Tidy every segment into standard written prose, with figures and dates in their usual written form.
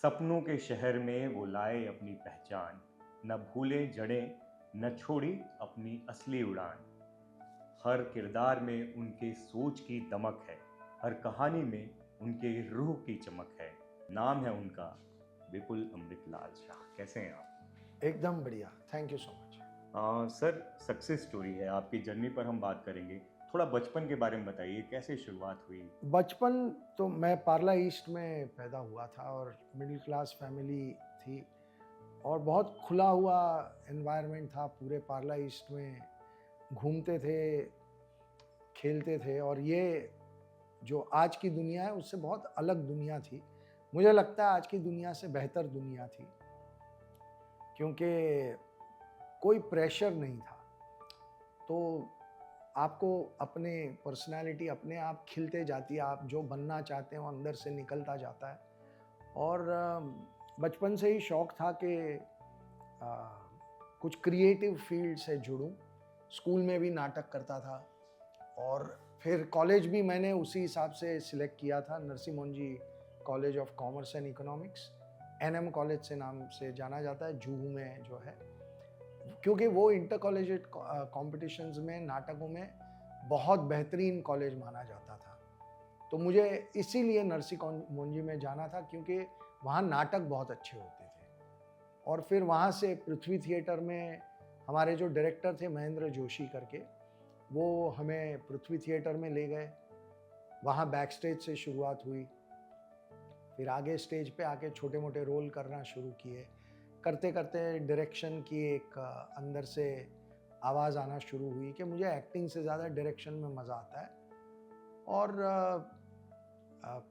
सपनों के शहर में वो लाए अपनी पहचान, न भूले जड़ें, न छोड़ी अपनी असली उड़ान। हर किरदार में उनके सोच की दमक है, हर कहानी में उनके रूह की चमक है। नाम है उनका विपुल अमृतलाल शाह। कैसे हैं आप? एकदम बढ़िया। Thank you so much. Sir, success story है आपकी जर्नी पर हम बात करेंगे। थोड़ा बचपन के बारे में बताइए, कैसे शुरुआत हुई? बचपन तो मैं पार्ला ईस्ट में पैदा हुआ था और मिडिल क्लास फैमिली थी और बहुत खुला हुआ एनवायरनमेंट था। पूरे पार्ला ईस्ट में घूमते थे, खेलते थे और ये जो आज की दुनिया है उससे बहुत अलग दुनिया थी। मुझे लगता है आज की दुनिया से बेहतर दुनिया थी, क्योंकि कोई प्रेशर नहीं था। तो आपको अपने पर्सनालिटी अपने आप खिलते जाती है, आप जो बनना चाहते हो अंदर से निकलता जाता है। और बचपन से ही शौक था कि कुछ क्रिएटिव फील्ड से जुड़ूं। स्कूल में भी नाटक करता था और फिर कॉलेज भी मैंने उसी हिसाब से सिलेक्ट किया था, Narsee Monjee college of commerce and economics, NM college से नाम से जाना जाता है, जुहू में जो है। क्योंकि वो इंटर कॉलेजिएट कॉम्पिटिशन्स में नाटकों में बहुत बेहतरीन कॉलेज माना जाता था। तो मुझे इसीलिए नरसिंह मोहनजी में जाना था, क्योंकि वहाँ नाटक बहुत अच्छे होते थे। और फिर वहाँ से पृथ्वी थिएटर में हमारे जो डायरेक्टर थे महेंद्र जोशी करके, वो हमें पृथ्वी थिएटर में ले गए। वहाँ बैक स्टेज से शुरुआत हुई, फिर आगे स्टेज पे आके छोटे मोटे रोल करना शुरू किए। करते करते डायरेक्शन की एक अंदर से आवाज़ आना शुरू हुई कि मुझे एक्टिंग से ज़्यादा डायरेक्शन में मज़ा आता है। और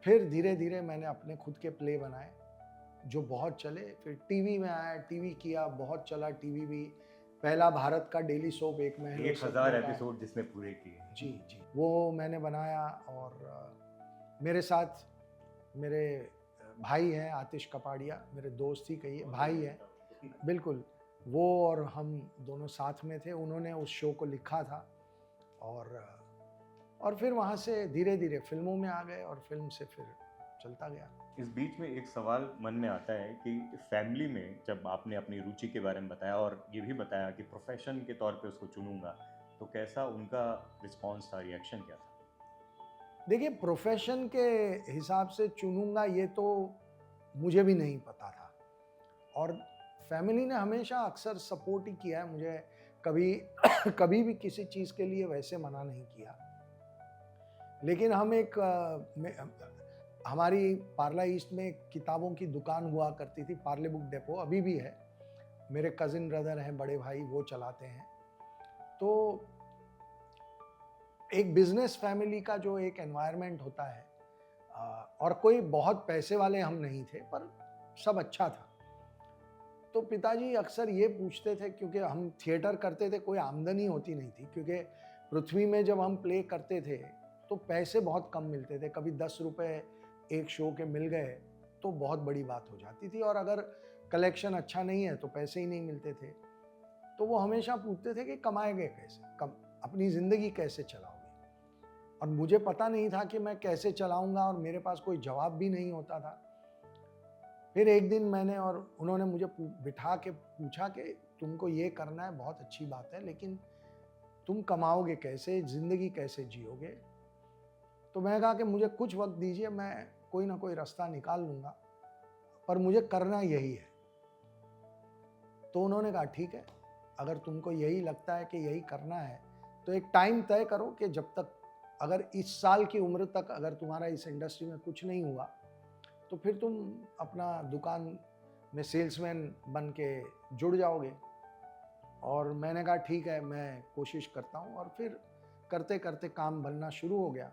फिर धीरे धीरे मैंने अपने खुद के प्ले बनाए जो बहुत चले। फिर टीवी में आया, टीवी किया, बहुत चला टीवी भी। पहला भारत का डेली सोप एक महल 1000 एपिसोड जिसने पूरे किए। जी जी, वो मैंने बनाया। और मेरे साथ मेरे भाई हैं आतिश कपाड़िया, मेरे दोस्त ही कहिए, भाई हैं बिल्कुल। वो और हम दोनों साथ में थे, उन्होंने उस शो को लिखा था। और फिर वहाँ से धीरे धीरे फिल्मों में आ गए और फिल्म से फिर चलता गया। इस बीच में एक सवाल मन में आता है कि फैमिली में जब आपने अपनी रुचि के बारे में बताया और ये भी बताया कि प्रोफेशन के तौर पे उसको चुनूंगा, तो कैसा उनका रिस्पॉन्स था, रिएक्शन क्या था? देखिए, प्रोफेशन के हिसाब से चुनूंगा ये तो मुझे भी नहीं पता था। और फैमिली ने हमेशा अक्सर सपोर्ट ही किया है मुझे। कभी कभी भी किसी चीज़ के लिए वैसे मना नहीं किया। लेकिन हम एक हमारी पार्ला ईस्ट में किताबों की दुकान हुआ करती थी, पार्ले बुक डेपो अभी भी है। मेरे कजिन ब्रदर हैं, बड़े भाई, वो चलाते हैं। तो एक बिजनेस फैमिली का जो एक एनवायरनमेंट होता है, और कोई बहुत पैसे वाले हम नहीं थे, पर सब अच्छा था। तो पिताजी अक्सर ये पूछते थे, क्योंकि हम थिएटर करते थे, कोई आमदनी होती नहीं थी। क्योंकि पृथ्वी में जब हम प्ले करते थे तो पैसे बहुत कम मिलते थे। कभी 10 रुपए एक शो के मिल गए तो बहुत बड़ी बात हो जाती थी, और अगर कलेक्शन अच्छा नहीं है तो पैसे ही नहीं मिलते थे। तो वो हमेशा पूछते थे कि कमाएंगे कैसे, अपनी ज़िंदगी कैसे चलाओगे। और मुझे पता नहीं था कि मैं कैसे चलाऊंगा, और मेरे पास कोई जवाब भी नहीं होता था। फिर एक दिन मैंने और उन्होंने मुझे बिठा के पूछा कि तुमको ये करना है, बहुत अच्छी बात है, लेकिन तुम कमाओगे कैसे, ज़िंदगी कैसे जियोगे। तो मैंने कहा कि मुझे कुछ वक्त दीजिए, मैं कोई ना कोई रास्ता निकाल लूँगा, पर मुझे करना यही है। तो उन्होंने कहा ठीक है, अगर तुमको यही लगता है कि यही करना है तो एक टाइम तय करो कि जब तक, अगर इस साल की उम्र तक अगर तुम्हारा इस इंडस्ट्री में कुछ नहीं हुआ तो फिर तुम अपना दुकान में सेल्समैन बन के जुड़ जाओगे। और मैंने कहा ठीक है, मैं कोशिश करता हूँ। और फिर करते करते काम बनना शुरू हो गया,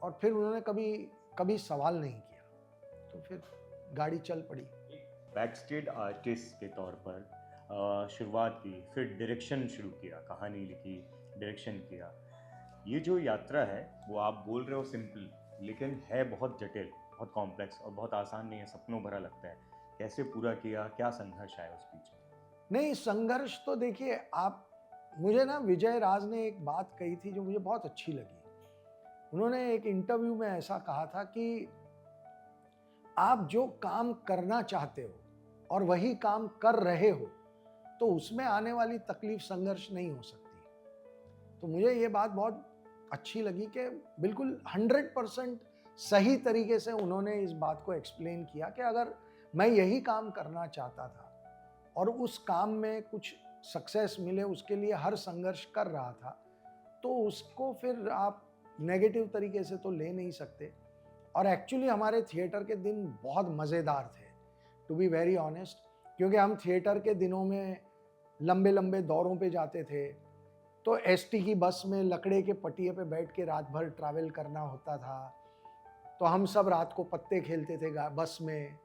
और फिर उन्होंने कभी कभी सवाल नहीं किया, तो फिर गाड़ी चल पड़ी। बैक स्टेज आर्टिस्ट के तौर पर शुरुआत की, फिर डायरेक्शन शुरू किया, कहानी लिखी, डायरेक्शन किया। ये जो यात्रा है वो आप बोल रहे हो सिंपल, लेकिन है बहुत जटिल, बहुत कॉम्प्लेक्स और बहुत आसान नहीं है, सपनों भरा लगता है। कैसे पूरा किया, क्या संघर्ष आया उस बीच में? नहीं, संघर्ष तो देखिए आप, मुझे ना विजय राज ने एक बात कही थी जो मुझे बहुत अच्छी लगी। उन्होंने एक इंटरव्यू में ऐसा कहा था कि आप जो काम करना चाहते हो और वही काम कर रहे हो, तो उसमें आने वाली तकलीफ संघर्ष नहीं हो सकती। तो मुझे ये बात बहुत अच्छी लगी कि बिल्कुल 100% सही तरीके से उन्होंने इस बात को एक्सप्लेन किया कि अगर मैं यही काम करना चाहता था और उस काम में कुछ सक्सेस मिले, उसके लिए हर संघर्ष कर रहा था, तो उसको फिर आप नेगेटिव तरीके से तो ले नहीं सकते। और एक्चुअली हमारे थिएटर के दिन बहुत मज़ेदार थे, टू बी वेरी ऑनेस्ट, क्योंकि हम थिएटर के दिनों में लंबे लंबे दौरों पे जाते थे। तो एसटी की बस में लकड़े के पटिए पे बैठ के रात भर ट्रैवल करना होता था। तो हम सब रात को पत्ते खेलते थे बस में,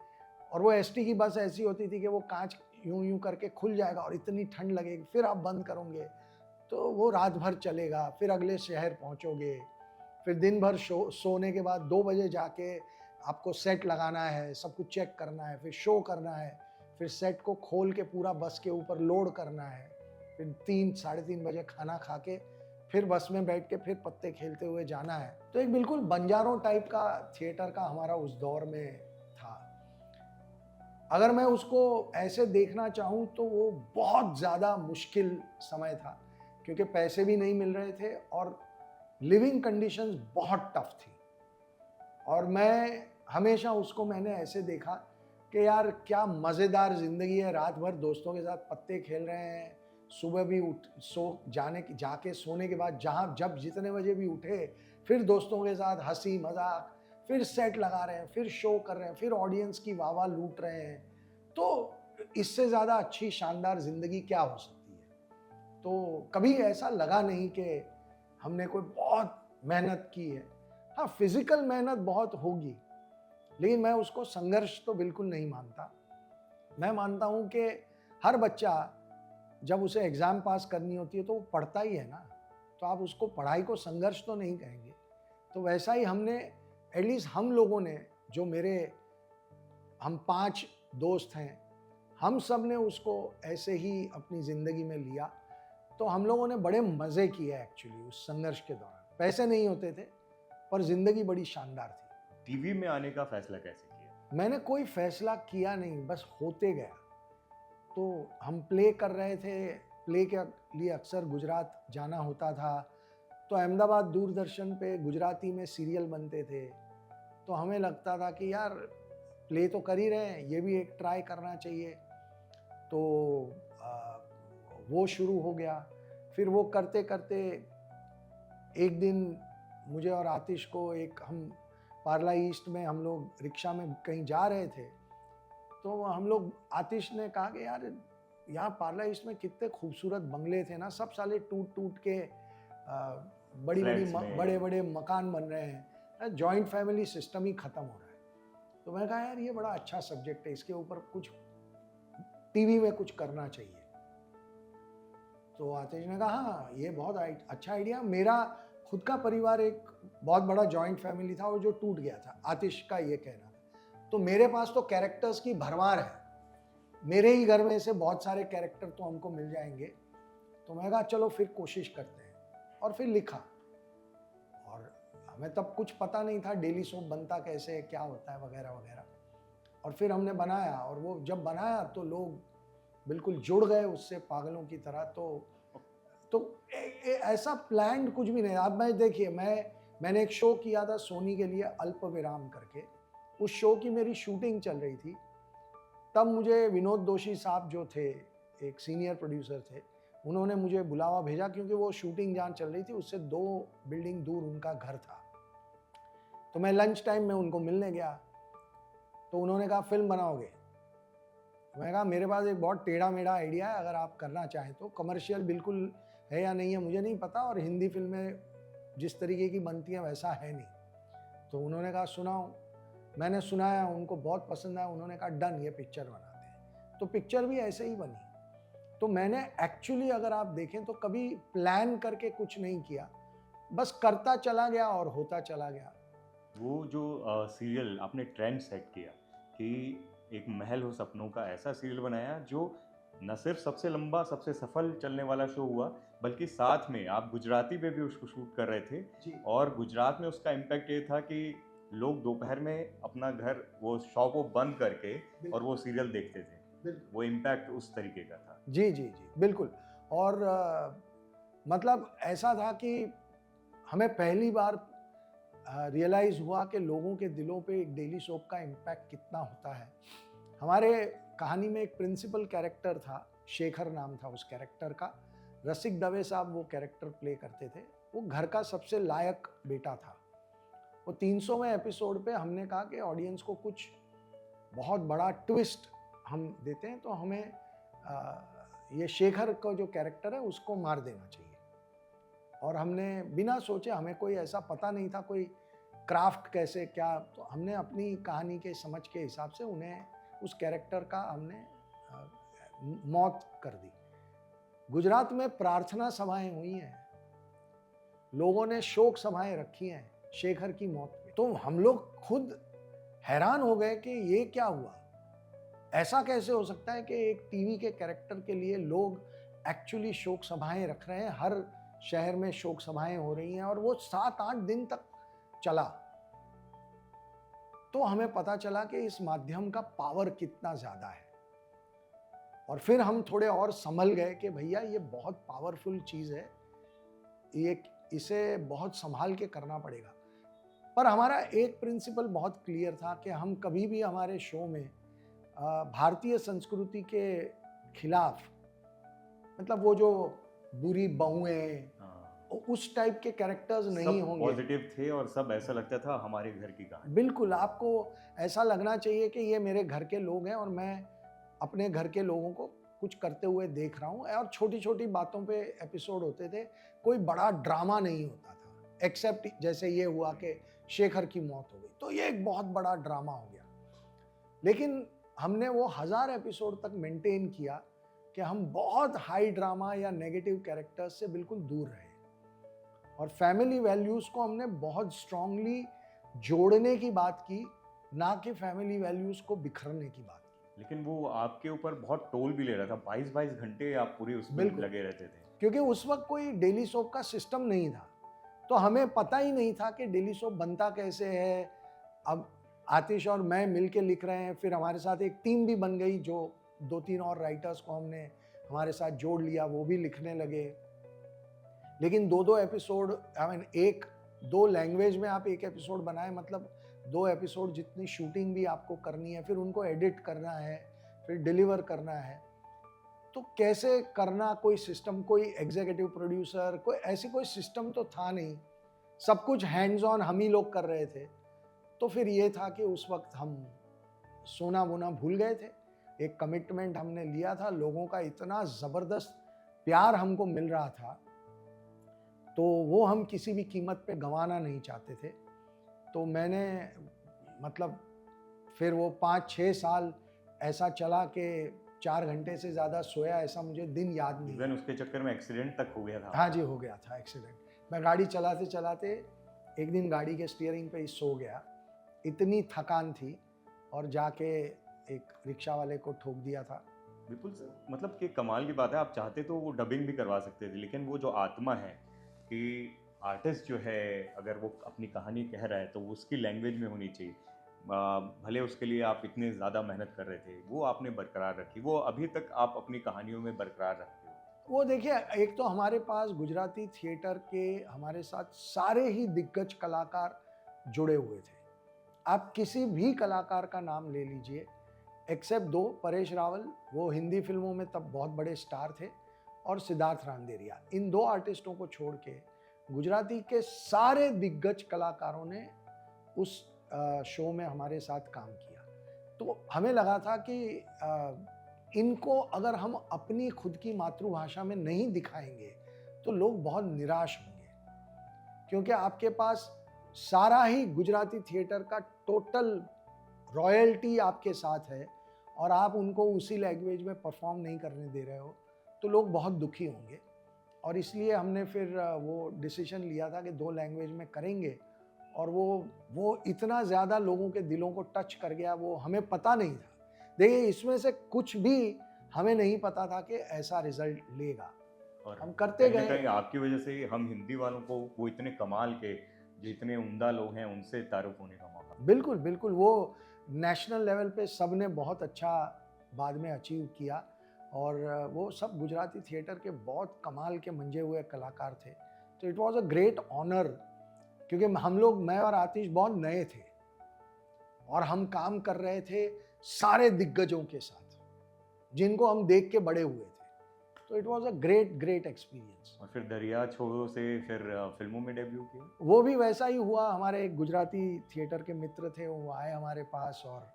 और वो एसटी की बस ऐसी होती थी कि वो कांच यूं यूं करके खुल जाएगा और इतनी ठंड लगेगी, फिर आप बंद करोगे तो वो रात भर चलेगा, फिर अगले शहर पहुंचोगे, फिर दिन भर सोने के बाद 2 बजे जाके आपको सेट लगाना है, सब कुछ चेक करना है, फिर शो करना है, फिर सेट को खोल के पूरा बस के ऊपर लोड करना है, फिर 3 साढ़े 3 बजे खाना खा के फिर बस में बैठ के फिर पत्ते खेलते हुए जाना है। तो एक बिल्कुल बंजारों टाइप का थिएटर का हमारा उस दौर में था। अगर मैं उसको ऐसे देखना चाहूँ तो वो बहुत ज़्यादा मुश्किल समय था, क्योंकि पैसे भी नहीं मिल रहे थे और लिविंग कंडीशंस बहुत टफ थी। और मैं हमेशा उसको मैंने ऐसे देखा कि यार क्या मज़ेदार ज़िंदगी है, रात भर दोस्तों के साथ पत्ते खेल रहे हैं, सुबह भी जाके सोने के बाद जहाँ जब जितने बजे भी उठे, फिर दोस्तों के साथ हंसी मजाक, फिर सेट लगा रहे हैं, फिर शो कर रहे हैं, फिर ऑडियंस की वाह वाह लूट रहे हैं। तो इससे ज़्यादा अच्छी शानदार ज़िंदगी क्या हो सकती है। तो कभी ऐसा लगा नहीं कि हमने कोई बहुत मेहनत की है। हाँ, फिजिकल मेहनत बहुत होगी, लेकिन मैं उसको संघर्ष तो बिल्कुल नहीं मानता। मैं मानता हूँ कि हर बच्चा जब उसे एग्ज़ाम पास करनी होती है तो वो पढ़ता ही है ना, तो आप उसको पढ़ाई को संघर्ष तो नहीं कहेंगे। तो वैसा ही हमने, एटलीस्ट हम लोगों ने, जो हम 5 दोस्त हैं, हम सब ने उसको ऐसे ही अपनी ज़िंदगी में लिया। तो हम लोगों ने बड़े मज़े किए एक्चुअली उस संघर्ष के दौरान। पैसे नहीं होते थे पर ज़िंदगी बड़ी शानदार थी। टीवी में आने का फैसला कैसे किया? मैंने कोई फैसला किया नहीं, बस होते गया। तो हम प्ले कर रहे थे, प्ले के लिए अक्सर गुजरात जाना होता था। तो अहमदाबाद दूरदर्शन पे गुजराती में सीरियल बनते थे, तो हमें लगता था कि यार प्ले तो कर ही रहे हैं, ये भी एक ट्राई करना चाहिए। तो वो शुरू हो गया। फिर वो करते करते एक दिन मुझे और आतिश को, हम पार्ला ईस्ट में हम लोग रिक्शा में कहीं जा रहे थे, तो हम लोग, आतिश ने कहा कि यार यहाँ पार्ला ईस्ट में कितने खूबसूरत बंगले थे ना, सब साले टूट टूट के बड़े बड़े मकान बन रहे हैं, जॉइंट फैमिली सिस्टम ही ख़त्म हो रहा है। तो मैं कहा यार ये बड़ा अच्छा सब्जेक्ट है, इसके ऊपर कुछ टीवी में कुछ करना चाहिए। तो आतिश ने कहा हाँ ये बहुत अच्छा आइडिया। मेरा खुद का परिवार एक बहुत बड़ा जॉइंट फैमिली था और जो टूट गया था, आतिश का ये कहना था। तो मेरे पास तो कैरेक्टर्स की भरमार है, मेरे ही घर में से बहुत सारे कैरेक्टर तो हमको मिल जाएंगे। तो मैं कहा चलो फिर कोशिश करते हैं, और फिर लिखा। और हमें तब कुछ पता नहीं था डेली सोप बनता कैसे, क्या होता है वगैरह वगैरह। और फिर हमने बनाया, और वो जब बनाया तो लोग बिल्कुल जुड़ गए उससे पागलों की तरह। तो ऐसा प्लान कुछ भी नहीं। अब मैं देखिए, मैंने एक शो किया था सोनी के लिए, अल्प विराम करके। उस शो की मेरी शूटिंग चल रही थी। तब मुझे विनोद दोषी साहब जो थे, एक सीनियर प्रोड्यूसर थे, उन्होंने मुझे बुलावा भेजा, क्योंकि वो शूटिंग जहाँ चल रही थी उससे 2 बिल्डिंग दूर उनका घर था। तो मैं लंच टाइम में उनको मिलने गया। तो उन्होंने कहा फिल्म बनाओगे? मैंने कहा मेरे पास एक बहुत टेढ़ा मेढ़ा आइडिया है, अगर आप करना चाहें तो। कमर्शियल बिल्कुल है या नहीं है मुझे नहीं पता, और हिंदी फिल्में जिस तरीके की बनती हैं वैसा है नहीं। तो उन्होंने कहा सुनाओ। मैंने सुनाया, उनको बहुत पसंद आया। उन्होंने कहा डन, ये पिक्चर बनाते हैं। तो पिक्चर भी ऐसे ही बनी। तो मैंने एक्चुअली, अगर आप देखें तो, कभी प्लान करके कुछ नहीं किया, बस करता चला गया और होता चला गया। वो जो सीरियल आपने ट्रेंड सेट किया कि एक महल हो सपनों का, ऐसा सीरियल बनाया जो न सिर्फ सबसे लंबा सबसे सफल चलने वाला शो हुआ, बल्कि साथ में आप गुजराती पे भी उसको शूट कर रहे थे। जी। और गुजरात में उसका इम्पैक्ट ये था कि लोग दोपहर में अपना घर वो शॉप को बंद करके और वो सीरियल देखते थे। बिल्कुल। वो इम्पैक्ट उस तरीके का था। जी जी जी बिल्कुल। और मतलब ऐसा था कि हमें पहली बार रियलाइज हुआ कि लोगों के दिलों पे एक डेली सोप का इम्पैक्ट कितना होता है। हमारे कहानी में एक प्रिंसिपल कैरेक्टर था, शेखर नाम था उस कैरेक्टर का। रसिक दवे साहब वो कैरेक्टर प्ले करते थे। वो घर का सबसे लायक बेटा था। वो 300वें एपिसोड पे हमने कहा कि ऑडियंस को कुछ बहुत बड़ा ट्विस्ट हम देते हैं, तो हमें ये शेखर का जो कैरेक्टर है उसको मार देना चाहिए। और हमने बिना सोचे, हमें कोई ऐसा पता नहीं था कोई क्राफ्ट कैसे क्या, तो हमने अपनी कहानी के समझ के हिसाब से उन्हें उस कैरेक्टर का हमने मौत कर दी। गुजरात में प्रार्थना सभाएं हुई हैं, लोगों ने शोक सभाएं रखी हैं शेखर की मौत पे। तो हम लोग खुद हैरान हो गए कि ये क्या हुआ, ऐसा कैसे हो सकता है कि एक टीवी के कैरेक्टर के लिए लोग एक्चुअली शोक सभाएं रख रहे हैं। हर शहर में शोक सभाएं हो रही हैं और वो 7-8 दिन तक चला। तो हमें पता चला कि इस माध्यम का पावर कितना ज्यादा है। और फिर हम थोड़े और संभल गए कि भैया ये बहुत पावरफुल चीज है, ये इसे बहुत संभाल के करना पड़ेगा। पर हमारा एक प्रिंसिपल बहुत क्लियर था कि हम कभी भी हमारे शो में भारतीय संस्कृति के खिलाफ, मतलब वो जो बुरी बहुएं, उस टाइप के कैरेक्टर्स नहीं होंगे। पॉजिटिव थे और सब ऐसा लगता था हमारे घर की कहानी। बिल्कुल, आपको ऐसा लगना चाहिए कि ये मेरे घर के लोग हैं और मैं अपने घर के लोगों को कुछ करते हुए देख रहा हूँ। और छोटी छोटी बातों पे एपिसोड होते थे, कोई बड़ा ड्रामा नहीं होता था, एक्सेप्ट जैसे ये हुआ कि शेखर की मौत हो गई, तो ये एक बहुत बड़ा ड्रामा हो गया। लेकिन हमने वो 1000 एपिसोड तक मेंटेन किया कि हम बहुत हाई ड्रामा या नेगेटिव कैरेक्टर्स से बिल्कुल दूर रहे। और फैमिली वैल्यूज को हमने बहुत स्ट्रांगली जोड़ने की बात की, ना कि फैमिली वैल्यूज को बिखरने की बात की। लेकिन वो आपके ऊपर बहुत टोल भी ले रहा था। 22-22 घंटे आप पूरे उसमें लगे रहते थे। क्योंकि उस वक्त कोई डेली सोप का सिस्टम नहीं था, तो हमें पता ही नहीं था कि डेली सोप बनता कैसे है। अब आतिश और मैं मिलके लिख रहे हैं, फिर हमारे साथ एक टीम भी बन गई, जो 2-3 और राइटर्स को हमने हमारे साथ जोड़ लिया, वो भी लिखने लगे। लेकिन 2-2 एपिसोड, आई मीन 1-2 लैंग्वेज में आप एक एपिसोड बनाए, मतलब 2 एपिसोड जितनी शूटिंग भी आपको करनी है, फिर उनको एडिट करना है, फिर डिलीवर करना है। तो कैसे करना, कोई सिस्टम, कोई एग्जीक्यूटिव प्रोड्यूसर, कोई ऐसी कोई सिस्टम तो था नहीं, सब कुछ हैंड्स ऑन हम ही लोग कर रहे थे। तो फिर ये था कि उस वक्त हम सोना वोना भूल गए थे। एक कमिटमेंट हमने लिया था, लोगों का इतना ज़बरदस्त प्यार हमको मिल रहा था, तो वो हम किसी भी कीमत पे गंवाना नहीं चाहते थे। तो मैंने, मतलब फिर वो 5-6 साल ऐसा चला कि 4 घंटे से ज़्यादा सोया ऐसा मुझे दिन याद नहीं। इवन उसके चक्कर में एक्सीडेंट तक हो गया था। हाँ जी, हो गया था एक्सीडेंट। मैं गाड़ी चलाते चलाते एक दिन गाड़ी के स्टीयरिंग पे ही सो गया, इतनी थकान थी, और जाके एक रिक्शा वाले को ठोक दिया था। बिल्कुल सर, मतलब कि कमाल की बात है, आप चाहते तो वो डबिंग भी करवा सकते थे, लेकिन वो जो आत्मा है कि आर्टिस्ट जो है, अगर वो अपनी कहानी कह रहा है तो उसकी लैंग्वेज में होनी चाहिए। भले उसके लिए आप इतने ज़्यादा मेहनत कर रहे थे, वो आपने बरकरार रखी, वो अभी तक आप अपनी कहानियों में बरकरार रखते हो। वो देखिए, एक तो हमारे पास गुजराती थिएटर के हमारे साथ सारे ही दिग्गज कलाकार जुड़े हुए थे। आप किसी भी कलाकार का नाम ले लीजिए, एक्सेप्ट 2, परेश रावल, वो हिंदी फिल्मों में तब बहुत बड़े स्टार थे, और सिद्धार्थ रांदेरिया। इन 2 आर्टिस्टों को छोड़ के गुजराती के सारे दिग्गज कलाकारों ने उस शो में हमारे साथ काम किया। तो हमें लगा था कि इनको अगर हम अपनी खुद की मातृभाषा में नहीं दिखाएंगे तो लोग बहुत निराश होंगे, क्योंकि आपके पास सारा ही गुजराती थिएटर का टोटल रॉयल्टी आपके साथ है, और आप उनको उसी लैंग्वेज में परफॉर्म नहीं करने दे रहे हो, तो लोग बहुत दुखी होंगे। और इसलिए हमने फिर वो डिसीजन लिया था कि 2 लैंग्वेज में करेंगे। और वो इतना ज़्यादा लोगों के दिलों को टच कर गया, वो हमें पता नहीं था। देखिए, इसमें से कुछ भी हमें नहीं पता था कि ऐसा रिजल्ट लेगा, और हम करते कहीं ना गए। कहीं आपकी वजह से हम हिंदी वालों को वो इतने कमाल के, जो इतने उम्दा लोग हैं, उनसे तारुफ होने का मौका बिल्कुल, बिल्कुल, वो नेशनल लेवल पे सबने बहुत अच्छा बाद में अचीव किया और वो सब गुजराती थिएटर के बहुत कमाल के मंजे हुए कलाकार थे। तो it was a great honour क्योंकि हम लोग, मैं और आतिश बहुत नए थे और हम काम कर रहे थे सारे दिग्गजों के साथ, जिनको हम देख के बड़े हुए थे। तो it was a great, great experience. और फिर दरिया छोड़ो से फिर फिल्मों में डेब्यू किया। वो भी वैसा ही हुआ, हमारे एक गुजराती थिएटर के मित्र थे, वो आए हमारे पास और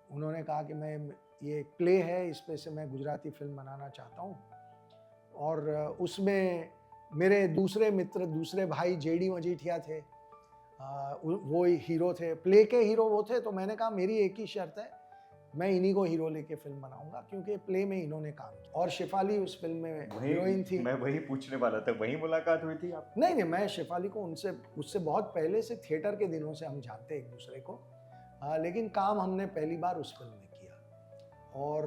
उन्होंने कहा कि मैं, ये एक प्ले है, इस पे से मैं गुजराती फिल्म बनाना चाहता हूँ। और उसमें मेरे दूसरे मित्र, दूसरे भाई जेडी मजीठिया थे, वो हीरो थे, प्ले के हीरो वो थे। तो मैंने कहा मेरी एक ही शर्त है, मैं इन्हीं को हीरो लेके फिल्म बनाऊंगा क्योंकि प्ले में इन्होंने काम किया। और शेफाली उस फिल्म में हीरोइन थी। मैं वही पूछने वाला था, वही मुलाकात हुई थी आप? नहीं, मैं शेफाली को उससे बहुत पहले से, थिएटर के दिनों से हम जानते एक दूसरे को, लेकिन काम हमने पहली बार उस फिल्म में किया। और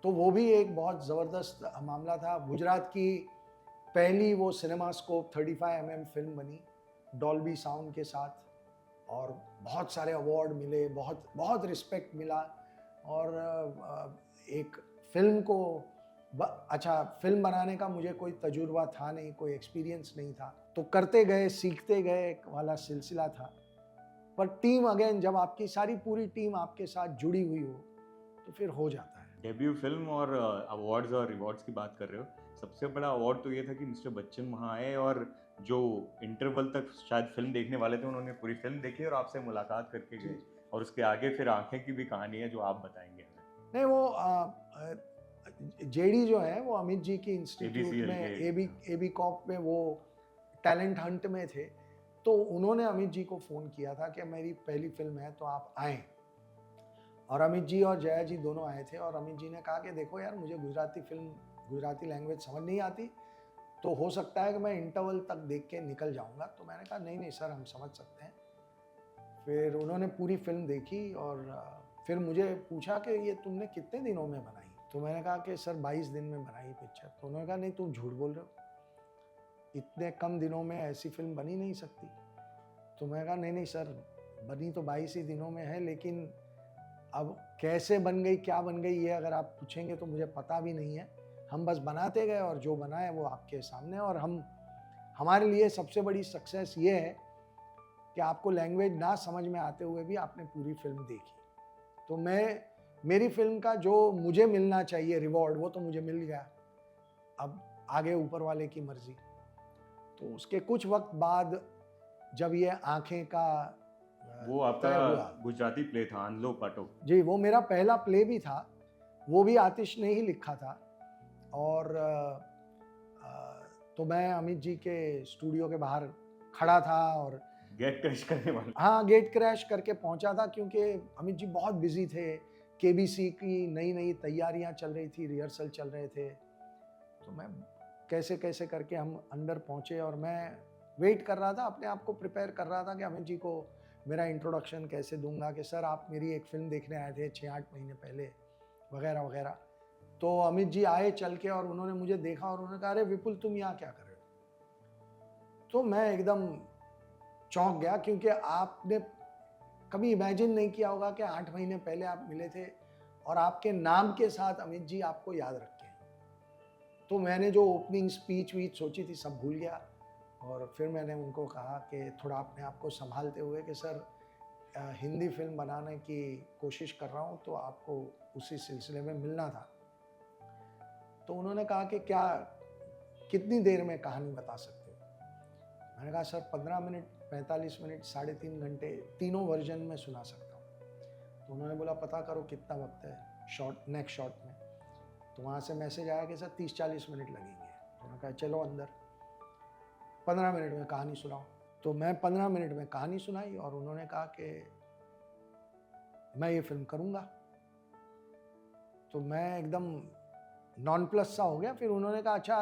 तो वो भी एक बहुत ज़बरदस्त मामला था। गुजरात की पहली वो सिनेमास्कोप 35 फिल्म बनी डॉल्बी साउंड के साथ और बहुत सारे अवार्ड मिले, बहुत बहुत रिस्पेक्ट मिला। और एक फिल्म को अच्छा, फिल्म बनाने का मुझे कोई तजुर्बा था नहीं, कोई एक्सपीरियंस नहीं था, तो करते गए, सीखते गए वाला सिलसिला था। पर टीम, अगेन, जब आपकी सारी पूरी टीम आपके साथ जुड़ी हुई हो तो फिर हो जाता है। डेब्यू फिल्म और अवार्ड्स और रिवॉर्ड्स की बात कर रहे हो, सबसे बड़ा अवार्ड तो ये था कि मिस्टर बच्चन वहाँ आए और जो इंटरवल तक शायद फिल्म देखने वाले थे उन्होंने पूरी फिल्म देखी और आपसे मुलाकात करके गए। और उसके आगे फिर आंखें की भी कहानी है जो आप बताएंगे हमें। नहीं, वो जेडी जो है वो अमित जी की इंस्टीट्यूट में, एबी कॉप में वो टैलेंट हंट में थे। तो उन्होंने अमित जी को फ़ोन किया था कि मेरी पहली फिल्म है तो आप आएँ। और अमित जी और जया जी दोनों आए थे और अमित जी ने कहा कि देखो यार, मुझे गुजराती फिल्म, गुजराती लैंग्वेज समझ नहीं आती, तो हो सकता है कि मैं इंटरवल तक देख के निकल जाऊंगा। तो मैंने कहा नहीं नहीं सर, हम समझ सकते हैं। फिर उन्होंने पूरी फिल्म देखी और फिर मुझे पूछा कि ये तुमने कितने दिनों में बनाई? तो मैंने कहा कि सर 22 दिन में बनाई पिक्चर। तो उन्होंने कहा नहीं, तुम झूठ बोल रहे हो, इतने कम दिनों में ऐसी फिल्म बनी नहीं सकती। तो मैंने कहा नहीं नहीं सर, बनी तो 22 ही दिनों में है, लेकिन अब कैसे बन गई, क्या बन गई, ये अगर आप पूछेंगे तो मुझे पता भी नहीं है। हम बस बनाते गए और जो बना है वो आपके सामने। और हमारे लिए सबसे बड़ी सक्सेस ये है कि आपको लैंग्वेज ना समझ में आते हुए भी आपने पूरी फिल्म देखी। तो मेरी फिल्म का जो मुझे मिलना चाहिए रिवॉर्ड, वो तो मुझे मिल गया। अब आगे ऊपर वाले की मर्जी। तो उसके कुछ वक्त बाद जब ये आंखें का वो आपका गुजराती प्ले था आंधलो पाटो जी, वो मेरा पहला प्ले भी था, वो भी आतिश ने ही लिखा था। और तो मैं अमित जी के स्टूडियो के बाहर खड़ा था और गेट क्रैश करने वाला। हाँ, गेट क्रैश करके पहुंचा था क्योंकि अमित जी बहुत बिजी थे। केबीसी की नई नई तैयारियां चल रही थी, रिहर्सल चल रहे थे। तो मैं कैसे कैसे करके हम अंदर पहुंचे और मैं वेट कर रहा था, अपने आप को प्रिपेयर कर रहा था कि अमित जी को मेरा इंट्रोडक्शन कैसे दूंगा कि सर आप मेरी एक फिल्म देखने आए थे 6-8 महीने पहले, वगैरह वगैरह। तो अमित जी आए चल के और उन्होंने मुझे देखा और उन्होंने कहा अरे विपुल, तुम यहाँ क्या कर रहे हो? तो मैं एकदम चौंक गया क्योंकि आपने कभी इमेजिन नहीं किया होगा कि 8 महीने पहले आप मिले थे और आपके नाम के साथ अमित जी आपको याद रखे हैं। तो मैंने जो ओपनिंग स्पीच वीच सोची थी सब भूल गया और फिर मैंने उनको कहा कि थोड़ा अपने आप को संभालते हुए कि सर हिंदी फिल्म बनाने की कोशिश कर रहा हूँ, तो आपको उसी सिलसिले में मिलना था। तो उन्होंने कहा कि क्या, कितनी देर में कहानी बता सकते हो? मैंने कहा सर 15 मिनट, 45 मिनट, 3.5 घंटे, तीनों वर्जन में सुना सकता हूँ। तो उन्होंने बोला पता करो कितना वक्त है शॉट, नेक्स्ट शॉट में। तो वहाँ से मैसेज आया कि सर 30-40 मिनट लगेंगे। तो उन्होंने कहा चलो अंदर, 15 मिनट में कहानी सुनाओ। तो मैं 15 मिनट में कहानी सुनाई और उन्होंने कहा कि मैं ये फिल्म करूँगा। तो मैं एकदम नॉन प्लस सा हो गया। फिर उन्होंने कहा अच्छा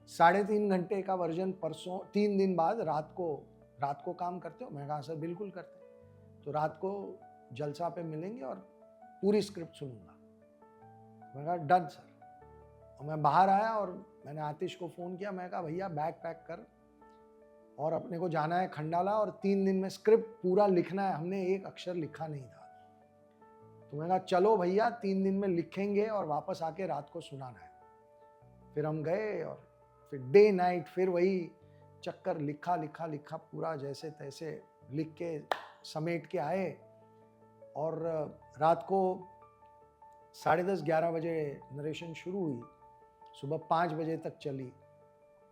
3.5 घंटे का वर्जन परसों, 3 दिन बाद रात को काम करते हो? मैं कहा सर बिल्कुल करते। तो रात को जलसा पे मिलेंगे और पूरी स्क्रिप्ट सुनूंगा। मैं कहा डन सर। और मैं बाहर आया और मैंने आतिश को फ़ोन किया। मैं कहा भैया बैग पैक कर और अपने को जाना है खंडाला और 3 दिन में स्क्रिप्ट पूरा लिखना है। हमने एक अक्षर लिखा नहीं था। तो मैंने कहा चलो भैया 3 दिन में लिखेंगे और वापस आके रात को सुनाना है। फिर हम गए और फिर डे नाइट फिर वही चक्कर, लिखा लिखा लिखा पूरा जैसे तैसे लिख के समेट के आए। और रात को 10:30-11 बजे नरेशन शुरू हुई, सुबह 5 बजे तक चली।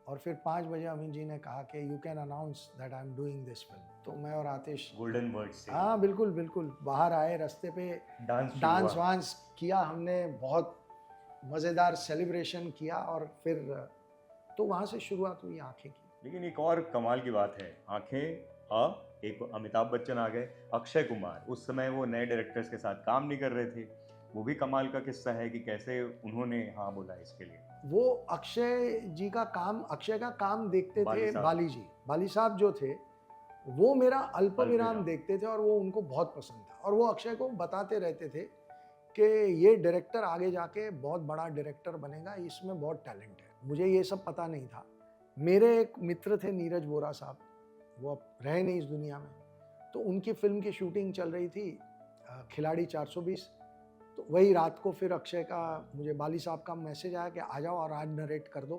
और फिर 5 बजे अमित जी ने कहा कि you can announce that I am doing this film. तो मैं और आतिश गोल्डन वर्ड से हाँ बिल्कुल बिल्कुल बाहर आए, रास्ते पे डांस वांस किया हमने, बहुत मज़ेदार सेलिब्रेशन किया। और फिर तो वहाँ से शुरुआत हुई आंखें की। लेकिन एक और कमाल की बात है, आंखें एक अमिताभ बच्चन आ गए, अक्षय कुमार, उस समय वो नए डायरेक्टर्स के साथ काम नहीं कर रहे थे। वो भी कमाल का किस्सा है कि कैसे उन्होंने हाँ बोला इसके लिए। वो अक्षय जी का काम, अक्षय का काम देखते बाली थे साहब। बाली जी, बाली साहब जो थे वो मेरा अल्प विराम अल्पविराम। देखते थे और वो उनको बहुत पसंद था। और वो अक्षय को बताते रहते थे कि ये डायरेक्टर आगे जाके बहुत बड़ा डायरेक्टर बनेगा, इसमें बहुत टैलेंट है। मुझे ये सब पता नहीं था। मेरे एक मित्र थे नीरज बोरा साहब, वो अब रहे नहीं इस दुनिया में। तो उनकी फिल्म की शूटिंग चल रही थी खिलाड़ी 420। तो वही रात को फिर अक्षय का, मुझे बाली साहब का मैसेज आया कि आ जाओ और आज नरेट कर दो।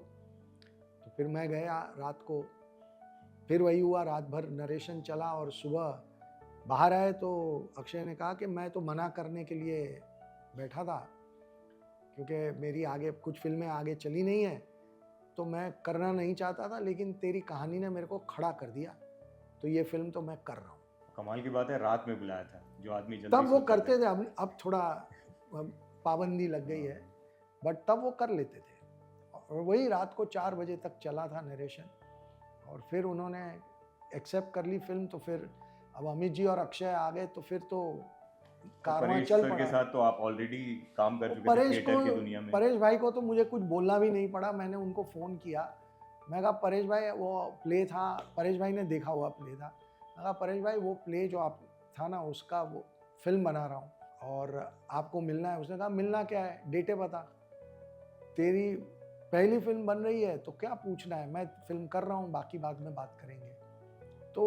तो फिर मैं गया रात को, फिर वही हुआ, रात भर नरेशन चला। और सुबह बाहर आए तो अक्षय ने कहा कि मैं तो मना करने के लिए बैठा था क्योंकि मेरी आगे कुछ फिल्में आगे चली नहीं है, तो मैं करना नहीं चाहता था, लेकिन तेरी कहानी ने मेरे को खड़ा कर दिया, तो ये फिल्म तो मैं कर रहा हूँ। कमाल की बात है, रात में बुलाया था, जो आदमी जल्दी तब वो सोता करते था। थे, अब थोड़ा पाबंदी लग गई है, बट तब वो कर लेते थे। और वही रात को 4 बजे तक चला था नरेशन। और फिर उन्होंने एक्सेप्ट कर ली फिल्म। तो फिर अब अमित जी और अक्षय आ गए तो फिर तो कारवां परेश चल सर के पड़ा। साथ तो आप ऑलरेडी काम कर चुके थे परेश थिएटर की दुनिया को, में। परेश भाई को तो मुझे कुछ बोलना भी नहीं पड़ा। मैंने उनको फ़ोन किया, मैं कहा परेश भाई वो प्ले था, परेश भाई ने देखा हुआ प्ले था। मैं कहा परेश भाई वो प्ले जो आप था ना, उसका वो फिल्म बना रहा हूँ और आपको मिलना है। उसने कहा मिलना क्या है, डेटें बता, तेरी पहली फिल्म बन रही है तो क्या पूछना है, मैं फिल्म कर रहा हूँ, बाकी बाद में बात करेंगे। तो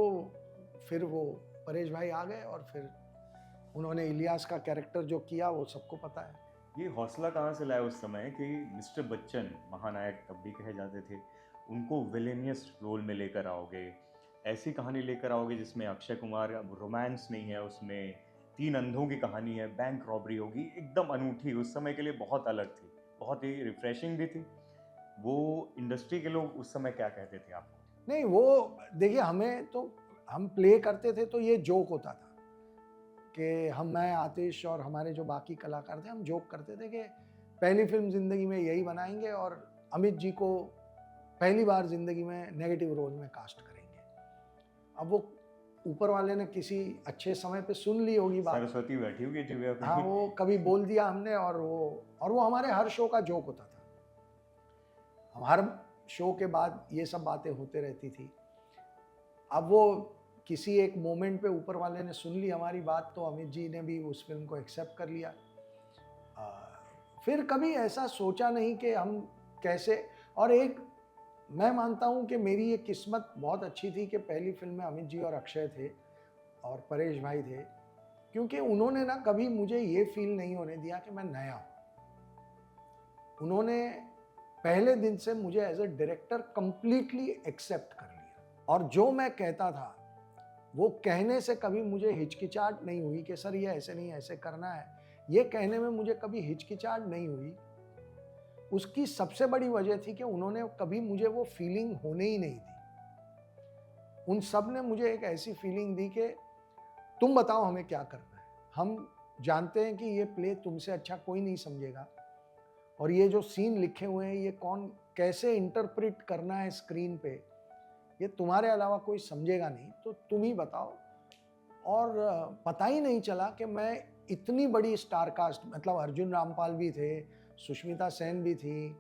फिर वो परेश भाई आ गए और फिर उन्होंने इलियास का कैरेक्टर जो किया वो सबको पता है। ये हौसला कहाँ से लाया उस समय कि मिस्टर बच्चन, महानायक तब भी कहे जाते थे, उनको विलेनियस रोल में लेकर आओगे, ऐसी कहानी लेकर आओगे जिसमें अक्षय कुमार, अब रोमांस नहीं है उसमें, 3 अंधों की कहानी है, बैंक रॉबरी होगी, एकदम अनूठी, उस समय के लिए बहुत अलग थी, बहुत ही रिफ्रेशिंग भी थी। वो इंडस्ट्री के लोग उस समय क्या कहते थे आपको? नहीं वो देखिए, हमें तो, हम प्ले करते थे तो ये जोक होता था कि मैं आतिश और हमारे जो बाकी कलाकार थे, हम जोक करते थे कि पहली फिल्म ज़िंदगी में यही बनाएंगे और अमित जी को पहली बार ज़िंदगी में नेगेटिव रोल में कास्ट करेंगे। अब वो ऊपर वाले ने किसी अच्छे समय पे सुन ली होगी बात, सरस्वती बैठी होगी टीवी पे। हाँ वो कभी बोल दिया हमने, और वो हमारे हर शो का जोक होता था। हर शो के बाद ये सब बातें होते रहती थी। अब वो किसी एक मोमेंट पे ऊपर वाले ने सुन ली हमारी बात, तो अमित जी ने भी उस फिल्म को एक्सेप्ट कर लिया। फिर कभी ऐसा सोचा नहीं कि हम कैसे, और एक मैं मानता हूँ कि मेरी ये किस्मत बहुत अच्छी थी कि पहली फिल्म में अमित जी और अक्षय थे और परेश भाई थे, क्योंकि उन्होंने ना कभी मुझे ये फील नहीं होने दिया कि मैं नया हूँ। उन्होंने पहले दिन से मुझे as a director completely accept कर लिया। और जो मैं कहता था वो कहने से कभी मुझे हिचकिचाहट नहीं हुई कि सर ये ऐसे नहीं, ऐसे करना है, ये कहने में मुझे कभी हिचकिचाहट नहीं हुई। उसकी सबसे बड़ी वजह थी कि उन्होंने कभी मुझे वो फीलिंग होने ही नहीं दी। उन सब ने मुझे एक ऐसी फीलिंग दी कि तुम बताओ हमें क्या करना है, हम जानते हैं कि ये प्ले तुमसे अच्छा कोई नहीं समझेगा, और ये जो सीन लिखे हुए हैं ये कौन कैसे इंटरप्रेट करना है स्क्रीन पे, ये तुम्हारे अलावा कोई समझेगा नहीं, तो तुम ही बताओ। और पता ही नहीं चला कि मैं इतनी बड़ी स्टार कास्ट, मतलब अर्जुन रामपाल भी थे, सुष्मिता सेन भी थी,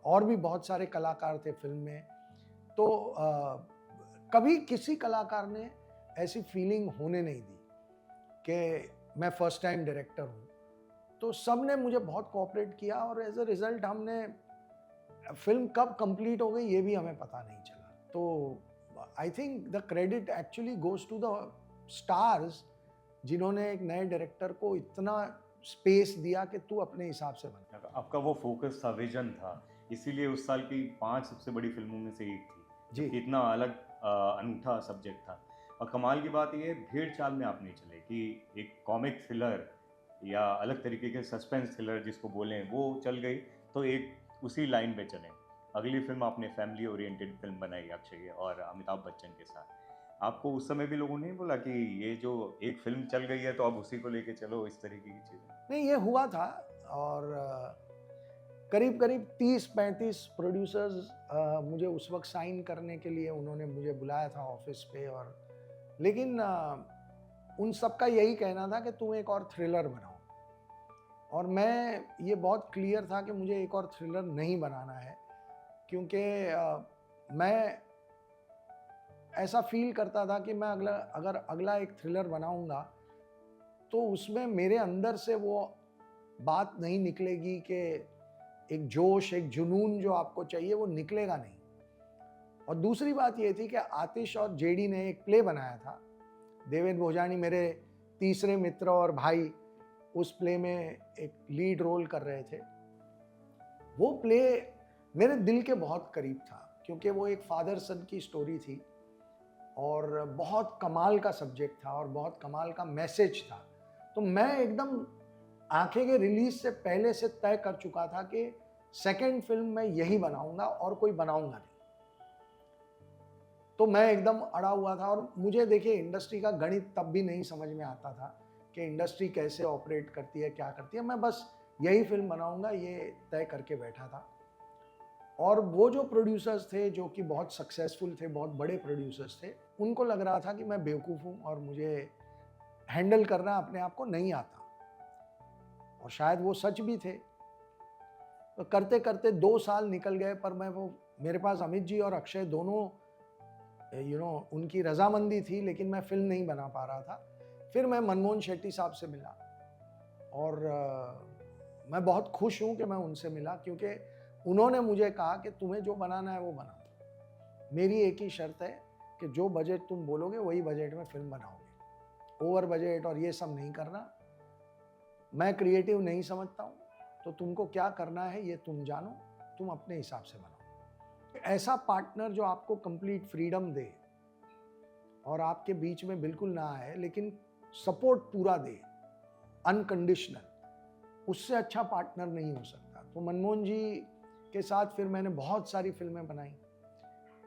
और भी बहुत सारे कलाकार थे फिल्म में। तो कभी किसी कलाकार ने ऐसी फीलिंग होने नहीं दी कि मैं फर्स्ट टाइम डायरेक्टर हूँ। तो सब ने मुझे बहुत कोऑपरेट किया और एज अ रिजल्ट हमने, फिल्म कब कंप्लीट हो गई ये भी हमें पता नहीं चला। तो I think the credit actually goes to the stars, जिन्होंने एक नए डायरेक्टर को इतना स्पेस दिया कि तू अपने हिसाब से बना। आपका वो फोकस था, विजन था, इसीलिए उस साल की 5 सबसे बड़ी फिल्मों में से एक थी। जी। इतना अलग अनूठा सब्जेक्ट था। और कमाल की बात ये, भेड़ चाल में आप नहीं चले कि एक कॉमिक थ्रिलर या अलग तरीके के सस्पेंस थ्रिलर जिसको बोलें वो चल गई, तो एक उसी लाइन पे चलें। अगली फिल्म आपने फैमिली ओरिएंटेड फिल्म बनाई अक्षय और अमिताभ बच्चन के साथ। आपको उस समय भी लोगों ने बोला कि ये जो एक फिल्म चल गई है तो अब उसी को लेके चलो, इस तरीके की चीज़ें? नहीं, ये हुआ था। और करीब करीब 30-35 प्रोड्यूसर्स मुझे उस वक्त साइन करने के लिए उन्होंने मुझे बुलाया था ऑफिस पे। और लेकिन उन सब का यही कहना था कि तुम एक और थ्रिलर बनाओ, और मैं ये बहुत क्लियर था कि मुझे एक और थ्रिलर नहीं बनाना है, क्योंकि मैं ऐसा फील करता था कि मैं अगर अगला एक थ्रिलर बनाऊंगा तो उसमें मेरे अंदर से वो बात नहीं निकलेगी कि एक जोश, एक जुनून जो आपको चाहिए वो निकलेगा नहीं। और दूसरी बात ये थी कि आतिश और जेडी ने एक प्ले बनाया था। देवेंद्र भोजानी मेरे तीसरे मित्र और भाई उस प्ले में एक लीड रोल कर रहे थे। वो प्ले मेरे दिल के बहुत करीब था, क्योंकि वो एक फादर सन की स्टोरी थी और बहुत कमाल का सब्जेक्ट था और बहुत कमाल का मैसेज था। तो मैं एकदम आंखें के रिलीज से पहले से तय कर चुका था कि सेकंड फिल्म मैं यही बनाऊंगा और कोई बनाऊंगा नहीं। तो मैं एकदम अड़ा हुआ था। और मुझे देखिए, इंडस्ट्री का गणित तब भी नहीं समझ में आता था कि इंडस्ट्री कैसे ऑपरेट करती है, क्या करती है। मैं बस यही फिल्म बनाऊंगा, ये तय करके बैठा था। और वो जो प्रोड्यूसर्स थे, जो कि बहुत सक्सेसफुल थे, बहुत बड़े प्रोड्यूसर्स थे, उनको लग रहा था कि मैं बेवकूफ़ हूँ और मुझे हैंडल करना अपने आप को नहीं आता। और शायद वो सच भी थे। तो करते करते 2 साल निकल गए, पर मेरे पास अमित जी और अक्षय दोनों उनकी रजामंदी थी, लेकिन मैं फिल्म नहीं बना पा रहा था। फिर मैं मनमोहन शेट्टी साहब से मिला और मैं बहुत खुश हूँ कि मैं उनसे मिला, क्योंकि उन्होंने मुझे कहा कि तुम्हें जो बनाना है वो बनाओ, मेरी एक ही शर्त है कि जो बजट तुम बोलोगे वही बजट में फिल्म बनाओगे, ओवर बजट और ये सब नहीं करना। मैं क्रिएटिव नहीं समझता हूँ, तो तुमको क्या करना है ये तुम जानो, तुम अपने हिसाब से बनाओ। ऐसा पार्टनर जो आपको कंप्लीट फ्रीडम दे और आपके बीच में बिल्कुल ना आए, लेकिन सपोर्ट पूरा दे, अनकंडीशनल, उससे अच्छा पार्टनर नहीं हो सकता। तो मनमोहन जी के साथ फिर मैंने बहुत सारी फिल्में बनाई।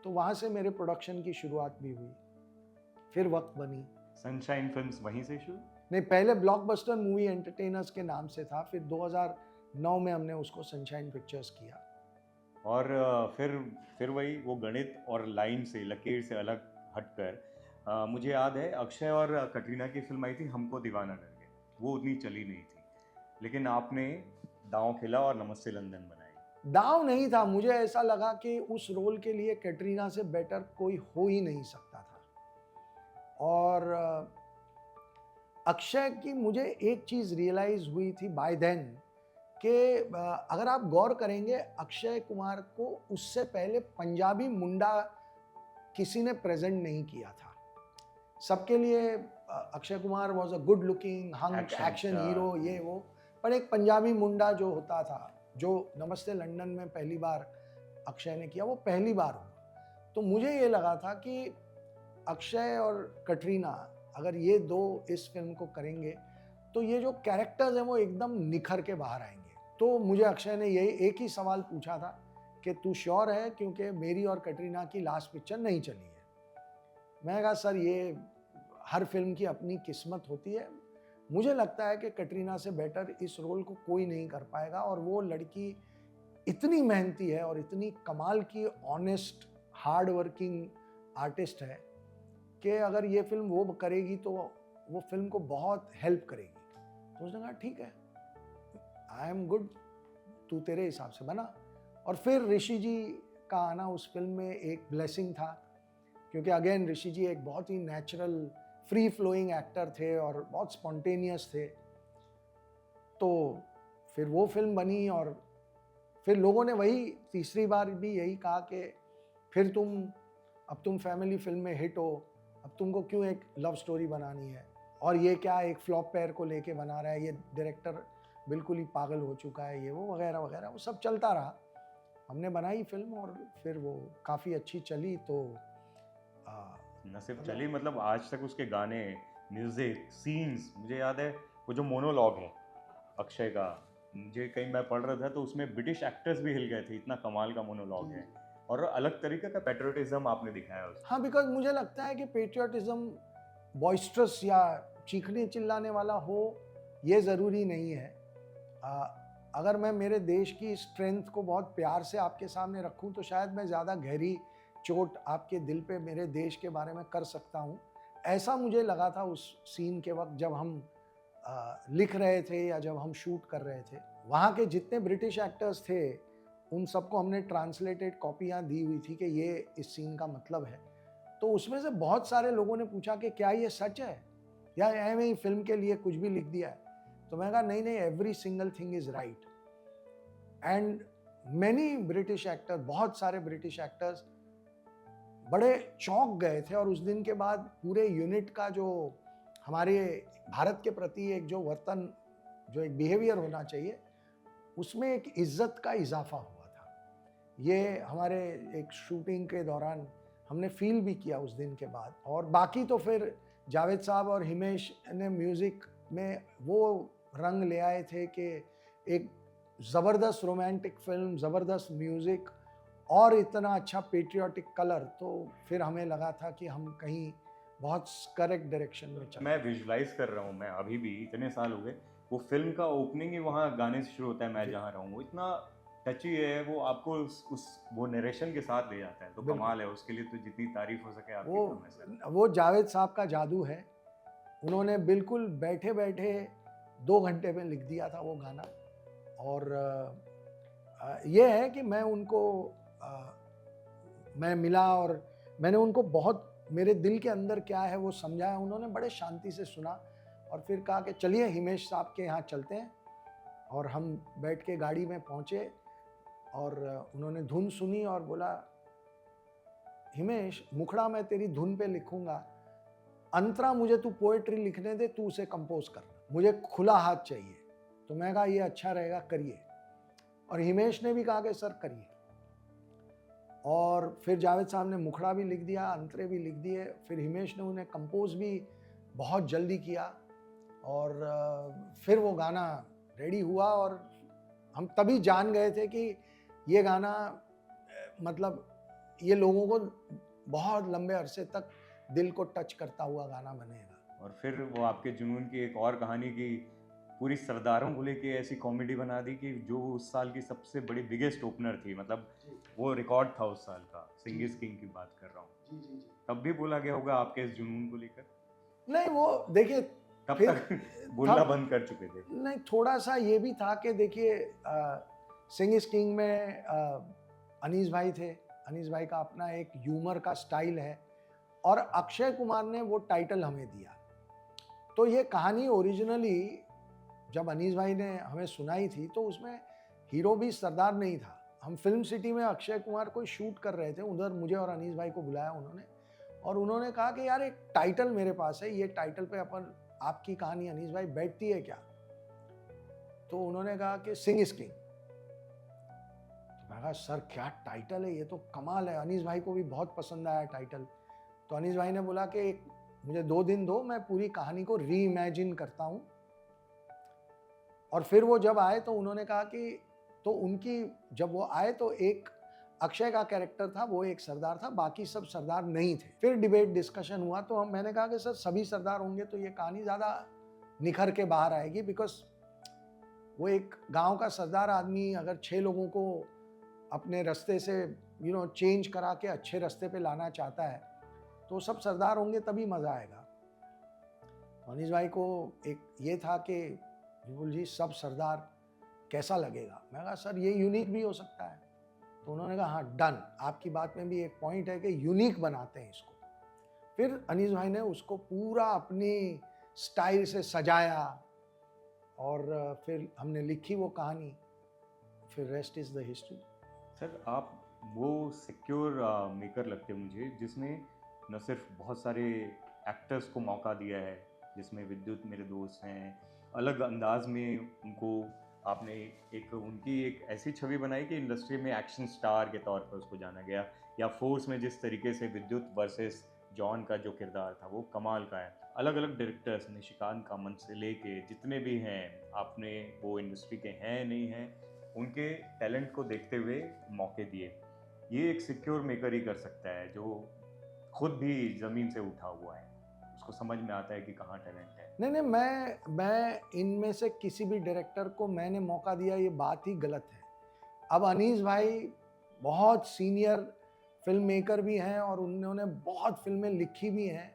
तो वहाँ से मेरे प्रोडक्शन की शुरुआत भी हुई। फिर वक्त बनी। सनशाइन फिल्म्स वहीं से शुरू? नहीं, पहले ब्लॉकबस्टर मूवी एंटरटेनर्स के नाम से था, फिर 2009 में हमने उसको सनशाइन पिक्चर्स किया। और फिर वही वो गणित और लाइन से, लकीर से अलग हटकर मुझे याद है अक्षय और कटरीना की फिल्म आई थी हमको दीवाना कर गए, वो उतनी चली नहीं थी, लेकिन आपने दांव खेला और नमस्ते लंदन बनाई। दांव नहीं था, मुझे ऐसा लगा कि उस रोल के लिए कैटरीना से बेटर कोई हो ही नहीं सकता था। और अक्षय की मुझे एक चीज़ रियलाइज हुई थी बाय देन कि अगर आप गौर करेंगे, अक्षय कुमार को उससे पहले पंजाबी मुंडा किसी ने प्रेजेंट नहीं किया था। सबके लिए Akshay Kumar was a good looking hunk action hero, ये वो, पर एक पंजाबी मुंडा जो होता था, जो नमस्ते लंदन में पहली बार अक्षय ने किया, वो पहली बार हुआ। तो मुझे ये लगा था कि अक्षय और कटरीना अगर ये दो इस फिल्म को करेंगे तो ये जो कैरेक्टर्स हैं वो एकदम निखर के बाहर आएंगे। तो मुझे अक्षय ने यही एक ही सवाल पूछा था कि तू श्योर है, क्योंकि मेरी और कटरीना की लास्ट पिक्चर नहीं चली है। मैंने कहा सर, ये हर फिल्म की अपनी किस्मत होती है, मुझे लगता है कि कटरीना से बेटर इस रोल को कोई नहीं कर पाएगा। और वो लड़की इतनी मेहनती है और इतनी कमाल की ऑनेस्ट हार्ड वर्किंग आर्टिस्ट है कि अगर ये फिल्म वो करेगी तो वो फिल्म को बहुत हेल्प करेगी। तो उसने कहा ठीक है, आई एम गुड, तू तेरे हिसाब से बना। और फिर ऋषि जी का आना उस फिल्म में एक ब्लेसिंग था, क्योंकि अगेन ऋषि जी एक बहुत ही नेचुरल फ्री फ्लोइंग एक्टर थे और बहुत स्पॉन्टेनियस थे। तो फिर वो फिल्म बनी और फिर लोगों ने वही तीसरी बार भी यही कहा कि फिर तुम अब तुम फैमिली फिल्म में हिट हो, अब तुमको क्यों एक लव स्टोरी बनानी है, और ये क्या एक फ्लॉप पेयर को लेके बना रहा है, ये डायरेक्टर बिल्कुल ही पागल हो चुका है, ये वो वगैरह वगैरह, वो सब चलता रहा। हमने बनाई फिल्म और फिर वो काफ़ी अच्छी चली। तो न सिर्फ चली, मतलब आज तक उसके गाने, म्यूजिक, सीन्स, मुझे याद है वो जो मोनोलॉग है अक्षय का, मुझे कहीं मैं पढ़ रहा था तो उसमें ब्रिटिश एक्टर्स भी हिल गए थे, इतना कमाल का मोनोलॉग है और अलग तरीके का पेट्रियोटिज्म आपने दिखाया उसमें। हाँ, बिकॉज मुझे लगता है कि पेट्रियोटिज्म बॉइस्ट्रस या चीखने चिल्लाने वाला हो ये ज़रूरी नहीं है। अगर मैं मेरे देश की स्ट्रेंथ को बहुत प्यार से आपके सामने रखूं तो शायद मैं ज़्यादा गहरी चोट आपके दिल पे मेरे देश के बारे में कर सकता हूं। ऐसा मुझे लगा था उस सीन के वक्त जब हम लिख रहे थे या जब हम शूट कर रहे थे। वहाँ के जितने ब्रिटिश एक्टर्स थे उन सबको हमने ट्रांसलेटेड कॉपियाँ दी हुई थी कि ये इस सीन का मतलब है। तो उसमें से बहुत सारे लोगों ने पूछा कि क्या ये सच है या एवं ही फिल्म के लिए कुछ भी लिख दिया है। तो मैं कहा नहीं, every single thing is right. And many British actor, बहुत सारे ब्रिटिश एक्टर्स बड़े चौंक गए थे और उस दिन के बाद पूरे यूनिट का जो हमारे भारत के प्रति एक जो वर्तन, जो एक बिहेवियर होना चाहिए, उसमें एक इज्जत का इजाफा हुआ था। ये हमारे एक शूटिंग के दौरान हमने फील भी किया उस दिन के बाद। और बाकी तो फिर जावेद साहब और हिमेश ने म्यूज़िक में वो रंग ले आए थे कि एक ज़बरदस्त रोमांटिक फिल्म, ज़बरदस्त म्यूज़िक और इतना अच्छा पेट्रियाटिक कलर। तो फिर हमें लगा था कि हम कहीं बहुत करेक्ट डायरेक्शन में चल। मैं विजुलाइज कर रहा हूँ, मैं अभी भी इतने साल हो गए, वो फिल्म का ओपनिंग ही वहाँ गाने से शुरू होता है, मैं जहाँ रहा हूँ, वो इतना टची है, वो आपको उस वो नरेशन के साथ ले जाता है, तो कमाल है। उसके लिए तो जितनी तारीफ हो सके आपकी कम है सर। वो जावेद साहब का जादू है। उन्होंने बिल्कुल बैठे बैठे 2 घंटे में लिख दिया था वो गाना। और ये है कि मैं उनको मैं मिला और मैंने उनको बहुत मेरे दिल के अंदर क्या है वो समझाया। उन्होंने बड़े शांति से सुना और फिर कहा कि चलिए हिमेश साहब के यहाँ चलते हैं। और हम बैठ के गाड़ी में पहुँचे और उन्होंने धुन सुनी और बोला, हिमेश मुखड़ा मैं तेरी धुन पे लिखूंगा, अंतरा मुझे तू पोएट्री लिखने दे, तू उसे कंपोज कर, मुझे खुला हाथ चाहिए। तो मैं कहा ये अच्छा रहेगा, करिए। और हिमेश ने भी कहा कि सर करिए। और फिर जावेद साहब ने मुखड़ा भी लिख दिया, अंतरे भी लिख दिए। फिर हिमेश ने उन्हें कंपोज भी बहुत जल्दी किया और फिर वो गाना रेडी हुआ। और हम तभी जान गए थे कि ये गाना मतलब ये लोगों को बहुत लंबे अरसे तक दिल को टच करता हुआ गाना बनेगा। और फिर वो आपके जुनून की एक और कहानी की पूरी सरदारों को लेके ऐसी कॉमेडी बना दी कि जो उस साल की सबसे बड़ी बिगेस्ट ओपनर थी, मतलब वो रिकॉर्ड था उस साल का, सिंग इज किंग की बात कर रहा हूँ। तब भी बोला गया होगा आपके इस जुनून को लेकर? नहीं, वो देखिए तब तक बोलना बंद कर चुके थे? नहीं, थोड़ा सा ये भी था कि देखिए सिंग इज किंग में अनीस भाई थे। अनीस भाई का अपना एक ह्यूमर का स्टाइल है और अक्षय कुमार ने वो टाइटल हमें दिया। तो ये कहानी ओरिजिनली जब अनीस भाई ने हमें सुनाई थी तो उसमें हीरो भी सरदार नहीं था। हम फिल्म सिटी में अक्षय कुमार को शूट कर रहे थे, उधर मुझे और अनीस भाई को बुलाया उन्होंने और उन्होंने कहा कि यार एक टाइटल मेरे पास है, ये टाइटल पे अपन आपकी कहानी अनीस भाई बैठती है क्या? तो उन्होंने कहा कि सिंग इज किंग। मैं कहा सर क्या टाइटल है, ये तो कमाल है। अनीस भाई को भी बहुत पसंद आया टाइटल। तो अनीस भाई ने बोला कि मुझे 2 दिन दो, मैं पूरी कहानी को री इमेजिन करता हूँ। और फिर वो जब आए तो उन्होंने कहा कि तो उनकी जब वो आए तो एक अक्षय का कैरेक्टर था, वो एक सरदार था, बाकी सब सरदार नहीं थे। फिर डिबेट डिस्कशन हुआ तो मैंने कहा कि सर सभी सरदार होंगे तो ये कहानी ज़्यादा निखर के बाहर आएगी, बिकॉज वो एक गांव का सरदार आदमी अगर 6 लोगों को अपने रास्ते से चेंज करा के अच्छे रास्ते पे लाना चाहता है तो सब सरदार होंगे तभी मज़ा आएगा। अनीस भाई को एक ये था कि विपुल जी सब सरदार कैसा लगेगा? मैं कहा सर ये यूनिक भी हो सकता है। तो उन्होंने कहा हाँ डन, आपकी बात में भी एक पॉइंट है कि यूनिक बनाते हैं इसको। फिर अनीस भाई ने उसको पूरा अपनी स्टाइल से सजाया और फिर हमने लिखी वो कहानी, फिर rest is the history. Sir आप वो सिक्योर मेकर लगते हैं मुझे, जिसने न सिर्फ बहुत सारे एक्टर्स को मौका दिया है, जिसमें विद्युत मेरे दोस्त हैं, अलग अंदाज में उनको आपने एक उनकी एक ऐसी छवि बनाई कि इंडस्ट्री में एक्शन स्टार के तौर पर उसको जाना गया, या फोर्स में जिस तरीके से विद्युत वर्सेस जॉन का जो किरदार था वो कमाल का है। अलग अलग डायरेक्टर्स निशिकांत कामत से लेके जितने भी हैं, आपने वो इंडस्ट्री के हैं नहीं हैं, उनके टैलेंट को देखते हुए मौके दिए। ये एक सिक्योर मेकर ही कर सकता है, जो खुद भी ज़मीन से उठा हुआ है, उसको समझ में आता है कि कहाँ टैलेंट है। नहीं नहीं, मैं इनमें से किसी भी डायरेक्टर को मैंने मौका दिया, ये बात ही गलत है। अब अनीस भाई बहुत सीनियर फिल्म मेकर भी हैं और उन्होंने बहुत फिल्में लिखी भी हैं,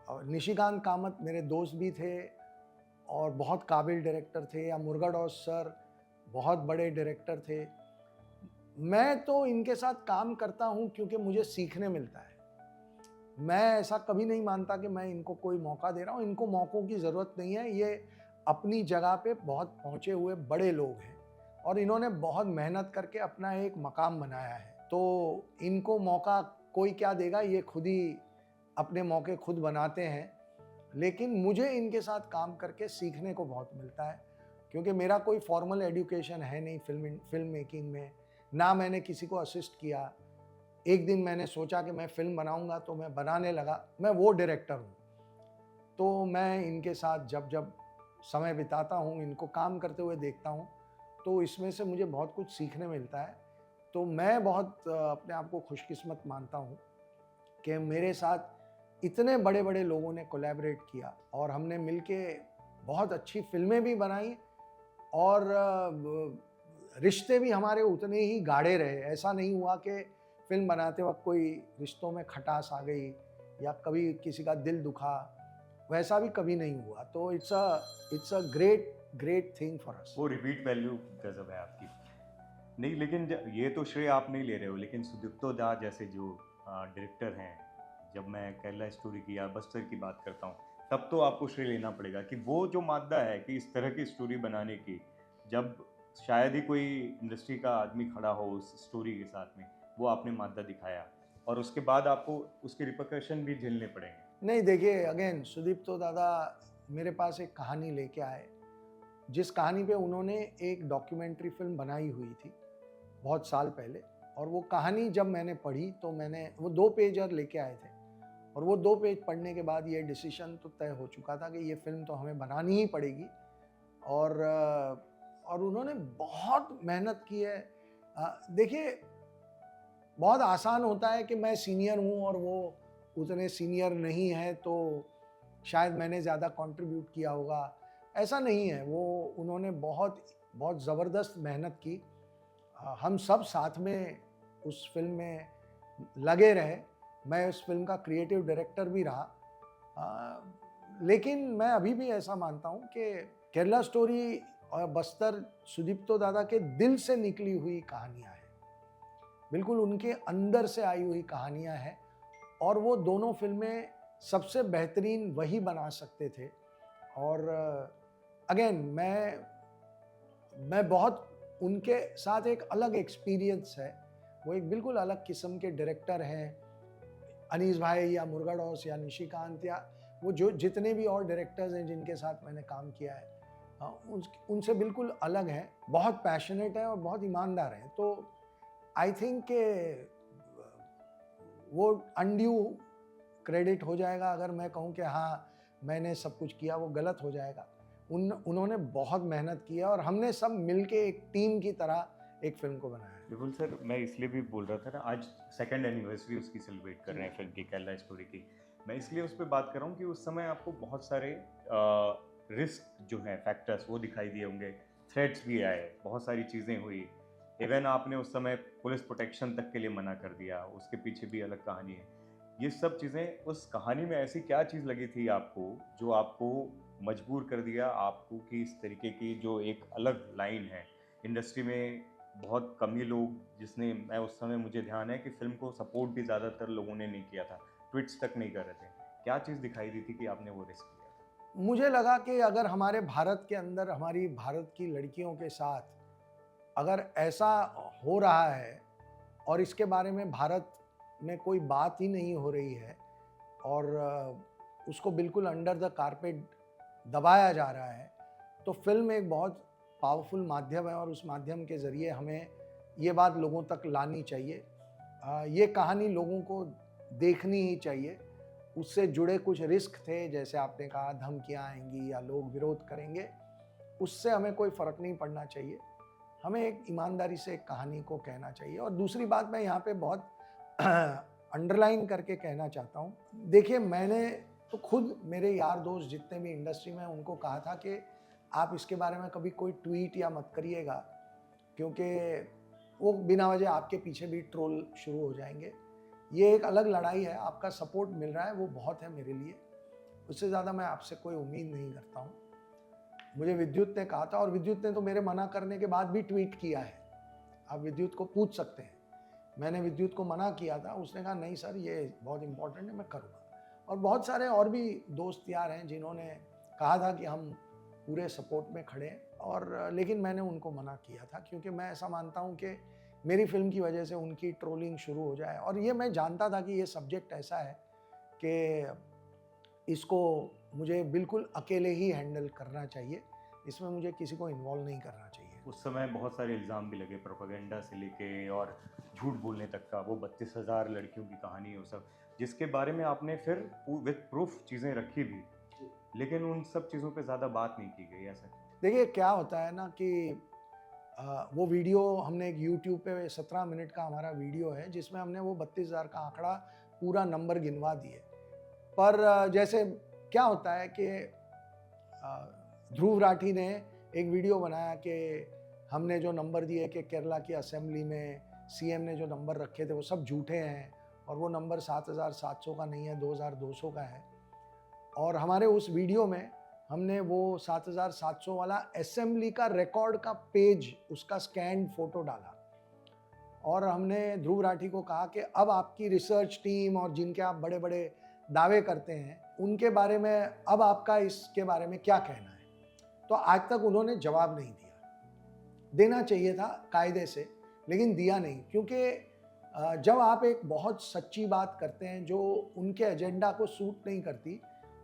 और निशिकांत कामत मेरे दोस्त भी थे और बहुत काबिल डायरेक्टर थे, या मुर्गाडॉस सर बहुत बड़े डायरेक्टर थे। मैं तो इनके साथ काम करता हूँ क्योंकि मुझे सीखने मिलता है। मैं ऐसा कभी नहीं मानता कि मैं इनको कोई मौका दे रहा हूँ, इनको मौक़ों की ज़रूरत नहीं है। ये अपनी जगह पे बहुत पहुँचे हुए बड़े लोग हैं और इन्होंने बहुत मेहनत करके अपना एक मकाम बनाया है। तो इनको मौका कोई क्या देगा, ये खुद ही अपने मौके खुद बनाते हैं। लेकिन मुझे इनके साथ काम करके सीखने को बहुत मिलता है, क्योंकि मेरा कोई फॉर्मल एजुकेशन है नहीं फिल्म मेकिंग में, ना मैंने किसी को असिस्ट किया। एक दिन मैंने सोचा कि मैं फ़िल्म बनाऊंगा तो मैं बनाने लगा। मैं वो डायरेक्टर हूँ। तो मैं इनके साथ जब जब समय बिताता हूँ, इनको काम करते हुए देखता हूँ, तो इसमें से मुझे बहुत कुछ सीखने मिलता है। तो मैं बहुत अपने आप को खुशकिस्मत मानता हूँ कि मेरे साथ इतने बड़े बड़े लोगों ने कोलैबोरेट किया और हमने मिलके बहुत अच्छी फिल्में भी बनाई, और रिश्ते भी हमारे उतने ही गाढ़े रहे। ऐसा नहीं हुआ कि फिल्म बनाते वक्त कोई रिश्तों में खटास आ गई या कभी किसी का दिल दुखा, वैसा भी कभी नहीं हुआ। तो it's a great thing for us. वो रिपीट वैल्यू गजब है आपकी। नहीं, लेकिन ये तो श्रेय आप नहीं ले रहे हो, लेकिन सुदीप्तो दा जैसे जो डायरेक्टर हैं, जब मैं केरला स्टोरी की या बस्तर की बात करता हूँ, तब तो आपको श्रेय लेना पड़ेगा कि वो जो मादा है कि इस तरह की स्टोरी बनाने की, जब शायद ही कोई इंडस्ट्री का आदमी खड़ा हो उस स्टोरी के साथ में, वो आपने मादा दिखाया, और उसके बाद आपको उसके रिपरकशन भी झेलने पड़ेंगे। नहीं, देखिए, अगेन सुदीप्तो दादा मेरे पास एक कहानी लेके आए, जिस कहानी पे उन्होंने एक डॉक्यूमेंट्री फिल्म बनाई हुई थी बहुत साल पहले। और वो कहानी जब मैंने पढ़ी तो वो 2 पेजर लेके आए थे, और वो 2 पेज पढ़ने के बाद ये डिसीजन तो तय हो चुका था कि ये फिल्म तो हमें बनानी ही पड़ेगी। और उन्होंने बहुत मेहनत की है। देखिए, बहुत आसान होता है कि मैं सीनियर हूँ और वो उतने सीनियर नहीं है, तो शायद मैंने ज़्यादा कंट्रीब्यूट किया होगा। ऐसा नहीं है। उन्होंने बहुत बहुत ज़बरदस्त मेहनत की। हम सब साथ में उस फिल्म में लगे रहे। मैं उस फिल्म का क्रिएटिव डायरेक्टर भी रहा। लेकिन मैं अभी भी ऐसा मानता हूँ कि केरला स्टोरी और बस्तर सुदीप्तो दादा के दिल से निकली हुई कहानियाँ हैं, बिल्कुल उनके अंदर से आई हुई कहानियाँ हैं, और वो दोनों फिल्में सबसे बेहतरीन वही बना सकते थे। और अगेन मैं बहुत उनके साथ एक अलग एक्सपीरियंस है। वो एक बिल्कुल अलग किस्म के डायरेक्टर हैं। अनीस भाई या मुर्गाडॉस या निशिकांत या वो जो जितने भी और डायरेक्टर्स हैं जिनके साथ मैंने काम किया है, उनसे बिल्कुल अलग हैं, बहुत पैशनेट हैं और बहुत ईमानदार हैं। तो आई थिंक के वो अनड्यू क्रेडिट हो जाएगा अगर मैं कहूँ कि हाँ मैंने सब कुछ किया, वो गलत हो जाएगा। उन्होंने बहुत मेहनत की है और हमने सब मिलके एक टीम की तरह एक फिल्म को बनाया है। बिल्कुल सर, मैं इसलिए भी बोल रहा था ना, आज 2nd एनिवर्सरी उसकी सेलिब्रेट कर रहे हैं फिल्म की, केरला स्टोरी की। मैं इसलिए उस पर बात कर रहा हूँ कि उस समय आपको बहुत सारे रिस्क जो हैं, फैक्टर्स, वो दिखाई दिए होंगे, थ्रेट्स भी आए, बहुत सारी चीज़ें हुई। इवन आपने उस समय पुलिस प्रोटेक्शन तक के लिए मना कर दिया, उसके पीछे भी अलग कहानी है। ये सब चीज़ें, उस कहानी में ऐसी क्या चीज़ लगी थी आपको जो आपको मजबूर कर दिया आपको कि इस तरीके की जो एक अलग लाइन है इंडस्ट्री में, बहुत कम ही लोग, जिसने, मैं उस समय मुझे ध्यान है कि फिल्म को सपोर्ट भी ज़्यादातर लोगों ने नहीं किया था, ट्वीट्स तक नहीं कर रहे थे, क्या चीज़ दिखाई दी थी कि आपने वो रिस्क लिया? मुझे लगा कि अगर हमारे भारत के अंदर हमारी भारत की लड़कियों के साथ अगर ऐसा हो रहा है और इसके बारे में भारत में कोई बात ही नहीं हो रही है और उसको बिल्कुल अंडर द कारपेट दबाया जा रहा है। तो फिल्म एक बहुत पावरफुल माध्यम है और उस माध्यम के ज़रिए हमें ये बात लोगों तक लानी चाहिए। ये कहानी लोगों को देखनी ही चाहिए। उससे जुड़े कुछ रिस्क थे, जैसे आपने कहा धमकियाँ आएंगी या लोग विरोध करेंगे, उससे हमें कोई फ़र्क नहीं पड़ना चाहिए। हमें एक ईमानदारी से एक कहानी को कहना चाहिए। और दूसरी बात मैं यहाँ पे बहुत अंडरलाइन करके कहना चाहता हूँ, देखिए मैंने तो खुद मेरे यार दोस्त जितने भी इंडस्ट्री में उनको कहा था कि आप इसके बारे में कभी कोई ट्वीट या मत करिएगा, क्योंकि वो बिना वजह आपके पीछे भी ट्रोल शुरू हो जाएंगे। ये एक अलग लड़ाई है, आपका सपोर्ट मिल रहा है वो बहुत है मेरे लिए, उससे ज़्यादा मैं आपसे कोई उम्मीद नहीं करता हूँ। मुझे विद्युत ने कहा था और विद्युत ने तो मेरे मना करने के बाद भी ट्वीट किया है, आप विद्युत को पूछ सकते हैं। मैंने विद्युत को मना किया था, उसने कहा नहीं सर ये बहुत इम्पोर्टेंट है, मैं करूँगा। और बहुत सारे और भी दोस्त यार हैं जिन्होंने कहा था कि हम पूरे सपोर्ट में खड़े हैं, और लेकिन मैंने उनको मना किया था क्योंकि मैं ऐसा मानता हूँ कि मेरी फिल्म की वजह से उनकी ट्रोलिंग शुरू हो जाए। और ये मैं जानता था कि ये सब्जेक्ट ऐसा है कि इसको मुझे बिल्कुल अकेले ही हैंडल करना चाहिए, इसमें मुझे किसी को इन्वॉल्व नहीं करना चाहिए। उस समय बहुत सारे इल्ज़ाम भी लगे, प्रोपेगेंडा से लेके और झूठ बोलने तक का, वो 32,000 लड़कियों की कहानी वो सब, जिसके बारे में आपने फिर विद प्रूफ चीज़ें रखी भी, लेकिन उन सब चीज़ों पे ज़्यादा बात नहीं की गई। ऐसा देखिए क्या होता है ना कि वो वीडियो हमने एक यूट्यूब पे 17 मिनट का हमारा वीडियो है जिसमें हमने वो 32,000 का आंकड़ा पूरा नंबर गिनवा दिए। पर जैसे क्या होता है कि ध्रुव राठी ने एक वीडियो बनाया कि हमने जो नंबर दिए कि केरला की असेंबली में सीएम ने जो नंबर रखे थे वो सब झूठे हैं और वो नंबर 7,700 का नहीं है, 2,200 का है। और हमारे उस वीडियो में हमने वो 7,700 वाला असेंबली का रिकॉर्ड का पेज, उसका स्कैन्ड फोटो डाला और हमने ध्रुव राठी को कहा कि अब आपकी रिसर्च टीम और जिनके आप बड़े बड़े दावे करते हैं उनके बारे में अब आपका इसके बारे में क्या कहना है। तो आज तक उन्होंने जवाब नहीं दिया। देना चाहिए था कायदे से, लेकिन दिया नहीं, क्योंकि जब आप एक बहुत सच्ची बात करते हैं जो उनके एजेंडा को सूट नहीं करती,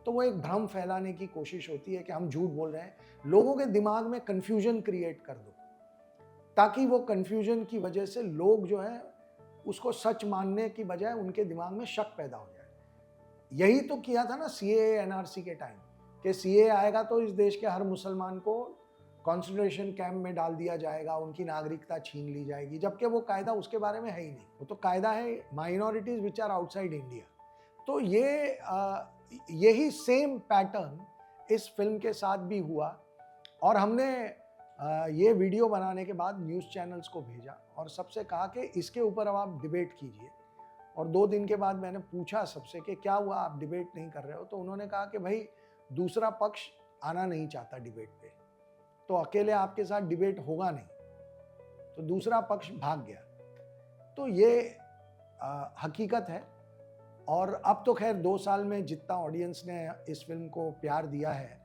तो वो एक भ्रम फैलाने की कोशिश होती है कि हम झूठ बोल रहे हैं, लोगों के दिमाग में कन्फ्यूजन क्रिएट कर दो ताकि वो कन्फ्यूजन की वजह से लोग जो है उसको सच मानने की बजाय उनके दिमाग में शक पैदा हो जाए। यही तो किया था ना सीएए एनआरसी के टाइम, कि सीएए आएगा तो इस देश के हर मुसलमान को कॉन्सेंट्रेशन कैंप में डाल दिया जाएगा, उनकी नागरिकता छीन ली जाएगी, जबकि वो कायदा उसके बारे में है ही नहीं। वो तो कायदा है minorities which are outside India. तो यही सेम पैटर्न इस फिल्म के साथ भी हुआ और हमने ये वीडियो बनाने के बाद न्यूज़ चैनल्स को भेजा और सबसे कहा कि इसके ऊपर अब आप डिबेट कीजिए। और 2 दिन के बाद मैंने पूछा सबसे कि क्या हुआ, आप डिबेट नहीं कर रहे हो? तो उन्होंने कहा कि भाई दूसरा पक्ष आना नहीं चाहता डिबेट पे, तो अकेले आपके साथ डिबेट होगा नहीं, तो दूसरा पक्ष भाग गया। तो ये हकीकत है। और अब तो खैर 2 साल में जितना ऑडियंस ने इस फिल्म को प्यार दिया है,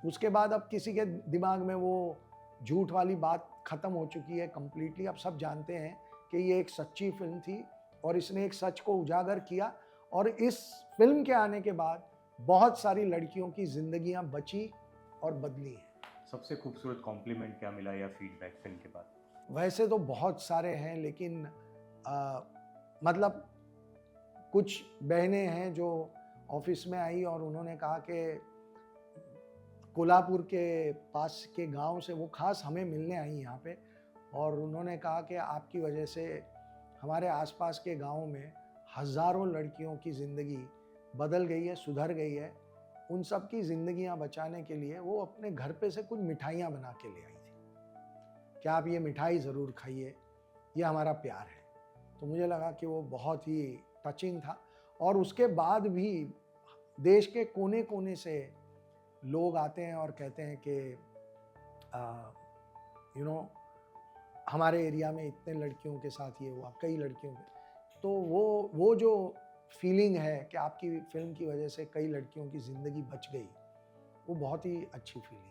उसके बाद अब किसी के दिमाग में वो झूठ वाली बात ख़त्म हो चुकी है कम्प्लीटली। अब सब जानते हैं कि ये एक सच्ची फिल्म थी और इसने एक सच को उजागर किया और इस फिल्म के आने के बाद बहुत सारी लड़कियों की ज़िंदगियां बची और बदली हैं। सबसे खूबसूरत कॉम्प्लीमेंट क्या मिला या फीडबैक फिल्म के बाद? वैसे तो बहुत सारे हैं, लेकिन मतलब कुछ बहनें हैं जो ऑफिस में आई और उन्होंने कहा कि कोल्हापुर के पास के गांव से वो खास हमें मिलने आई यहाँ पे, और उन्होंने कहा कि आपकी वजह से हमारे आसपास के गांव में हज़ारों लड़कियों की ज़िंदगी बदल गई है, सुधर गई है। उन सब की ज़िंदगियाँ बचाने के लिए वो अपने घर पे से कुछ मिठाइयाँ बना के ले आई थी कि आप ये मिठाई ज़रूर खाइए, ये हमारा प्यार है। तो मुझे लगा कि वो बहुत ही टचिंग था। और उसके बाद भी देश के कोने कोने से लोग आते हैं और कहते हैं कि हमारे एरिया में इतने लड़कियों के साथ ये हुआ, कई लड़कियों के। तो वो जो फीलिंग है कि आपकी फिल्म की वजह से कई लड़कियों की ज़िंदगी बच गई, वो बहुत ही अच्छी फीलिंग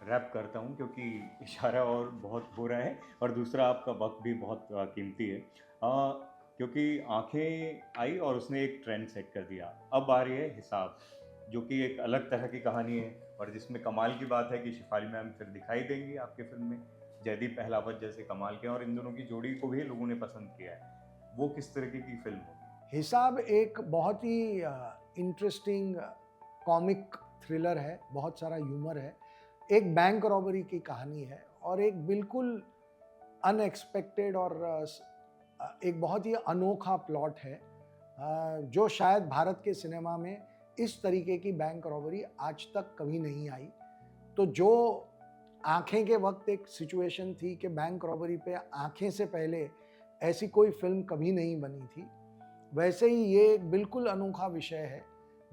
है। रैप करता हूँ क्योंकि इशारा और बहुत हो रहा है, और दूसरा आपका वक्त भी बहुत कीमती है। क्योंकि आंखें आई और उसने एक ट्रेंड सेट कर दिया। अब आ रही है हिसाब, जो कि एक अलग तरह की कहानी है, और जिसमें कमाल की बात है कि शिफाली मैम फिर दिखाई देंगी आपके फिल्म में, जयदीप पहलावत जैसे कमाल के, और इन दोनों की जोड़ी को भी लोगों ने पसंद किया है। वो किस तरीके की फिल्म होगी? हिसाब एक बहुत ही इंटरेस्टिंग कॉमिक थ्रिलर है, बहुत सारा ह्यूमर है, एक बैंक रॉबरी की कहानी है और एक बिल्कुल अनएक्सपेक्टेड और एक बहुत ही अनोखा प्लॉट है, जो शायद भारत के सिनेमा में इस तरीके की बैंक रॉबरी आज तक कभी नहीं आई। तो जो आंखें के वक्त एक सिचुएशन थी कि बैंक रॉबरी पे आंखें से पहले ऐसी कोई फिल्म कभी नहीं बनी थी, वैसे ही ये एक बिल्कुल अनोखा विषय है,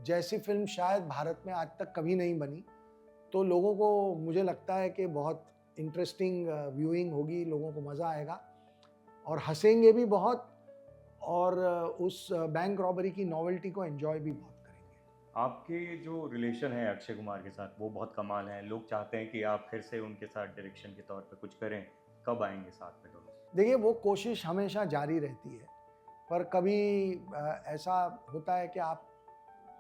जैसी फिल्म शायद भारत में आज तक कभी नहीं बनी। तो लोगों को, मुझे लगता है कि बहुत इंटरेस्टिंग व्यूइंग होगी, लोगों को मज़ा आएगा और हंसेंगे भी बहुत, और उस बैंक रॉबरी की नॉवेल्टी को एंजॉय भी बहुत करेंगे। आपके जो रिलेशन है अक्षय कुमार के साथ वो बहुत कमाल है। लोग चाहते हैं कि आप फिर से उनके साथ डायरेक्शन के तौर पे कुछ करें। कब आएंगे साथ में दोनों? देखिए, वो कोशिश हमेशा जारी रहती है, पर कभी ऐसा होता है कि आप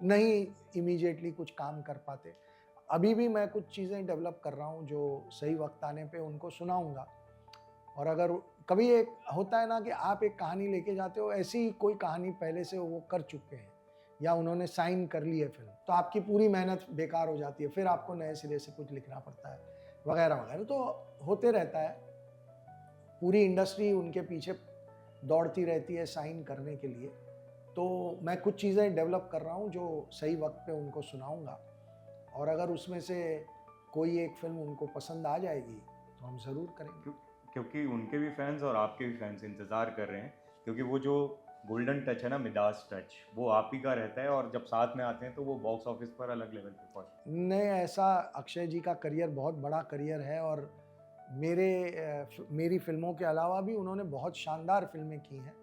नहीं इमीडिएटली कुछ काम कर पाते। अभी भी मैं कुछ चीज़ें डेवलप कर रहा हूँ जो सही वक्त आने पे उनको सुनाऊंगा। और अगर कभी एक होता है ना कि आप एक कहानी लेके जाते हो, ऐसी कोई कहानी पहले से वो कर चुके हैं या उन्होंने साइन कर ली है फिल्म, तो आपकी पूरी मेहनत बेकार हो जाती है, फिर आपको नए सिरे से कुछ लिखना पड़ता है वगैरह वगैरह। तो होते रहता है, पूरी इंडस्ट्री उनके पीछे दौड़ती रहती है साइन करने के लिए। तो मैं कुछ चीज़ें डेवलप कर रहा हूँ जो सही वक्त पे उनको सुनाऊंगा, और अगर उसमें से कोई एक फिल्म उनको पसंद आ जाएगी तो हम ज़रूर करेंगे। क्योंकि उनके भी फैंस और आपके भी फैंस इंतज़ार कर रहे हैं, क्योंकि वो जो गोल्डन टच है ना, मिडास टच, वो आप ही का रहता है, और जब साथ में आते हैं तो वो बॉक्स ऑफिस पर अलग लेवल पे पहुंचते हैं। नहीं, ऐसा अक्षय जी का करियर बहुत बड़ा करियर है, और मेरी फिल्मों के अलावा भी उन्होंने बहुत शानदार फिल्में की हैं,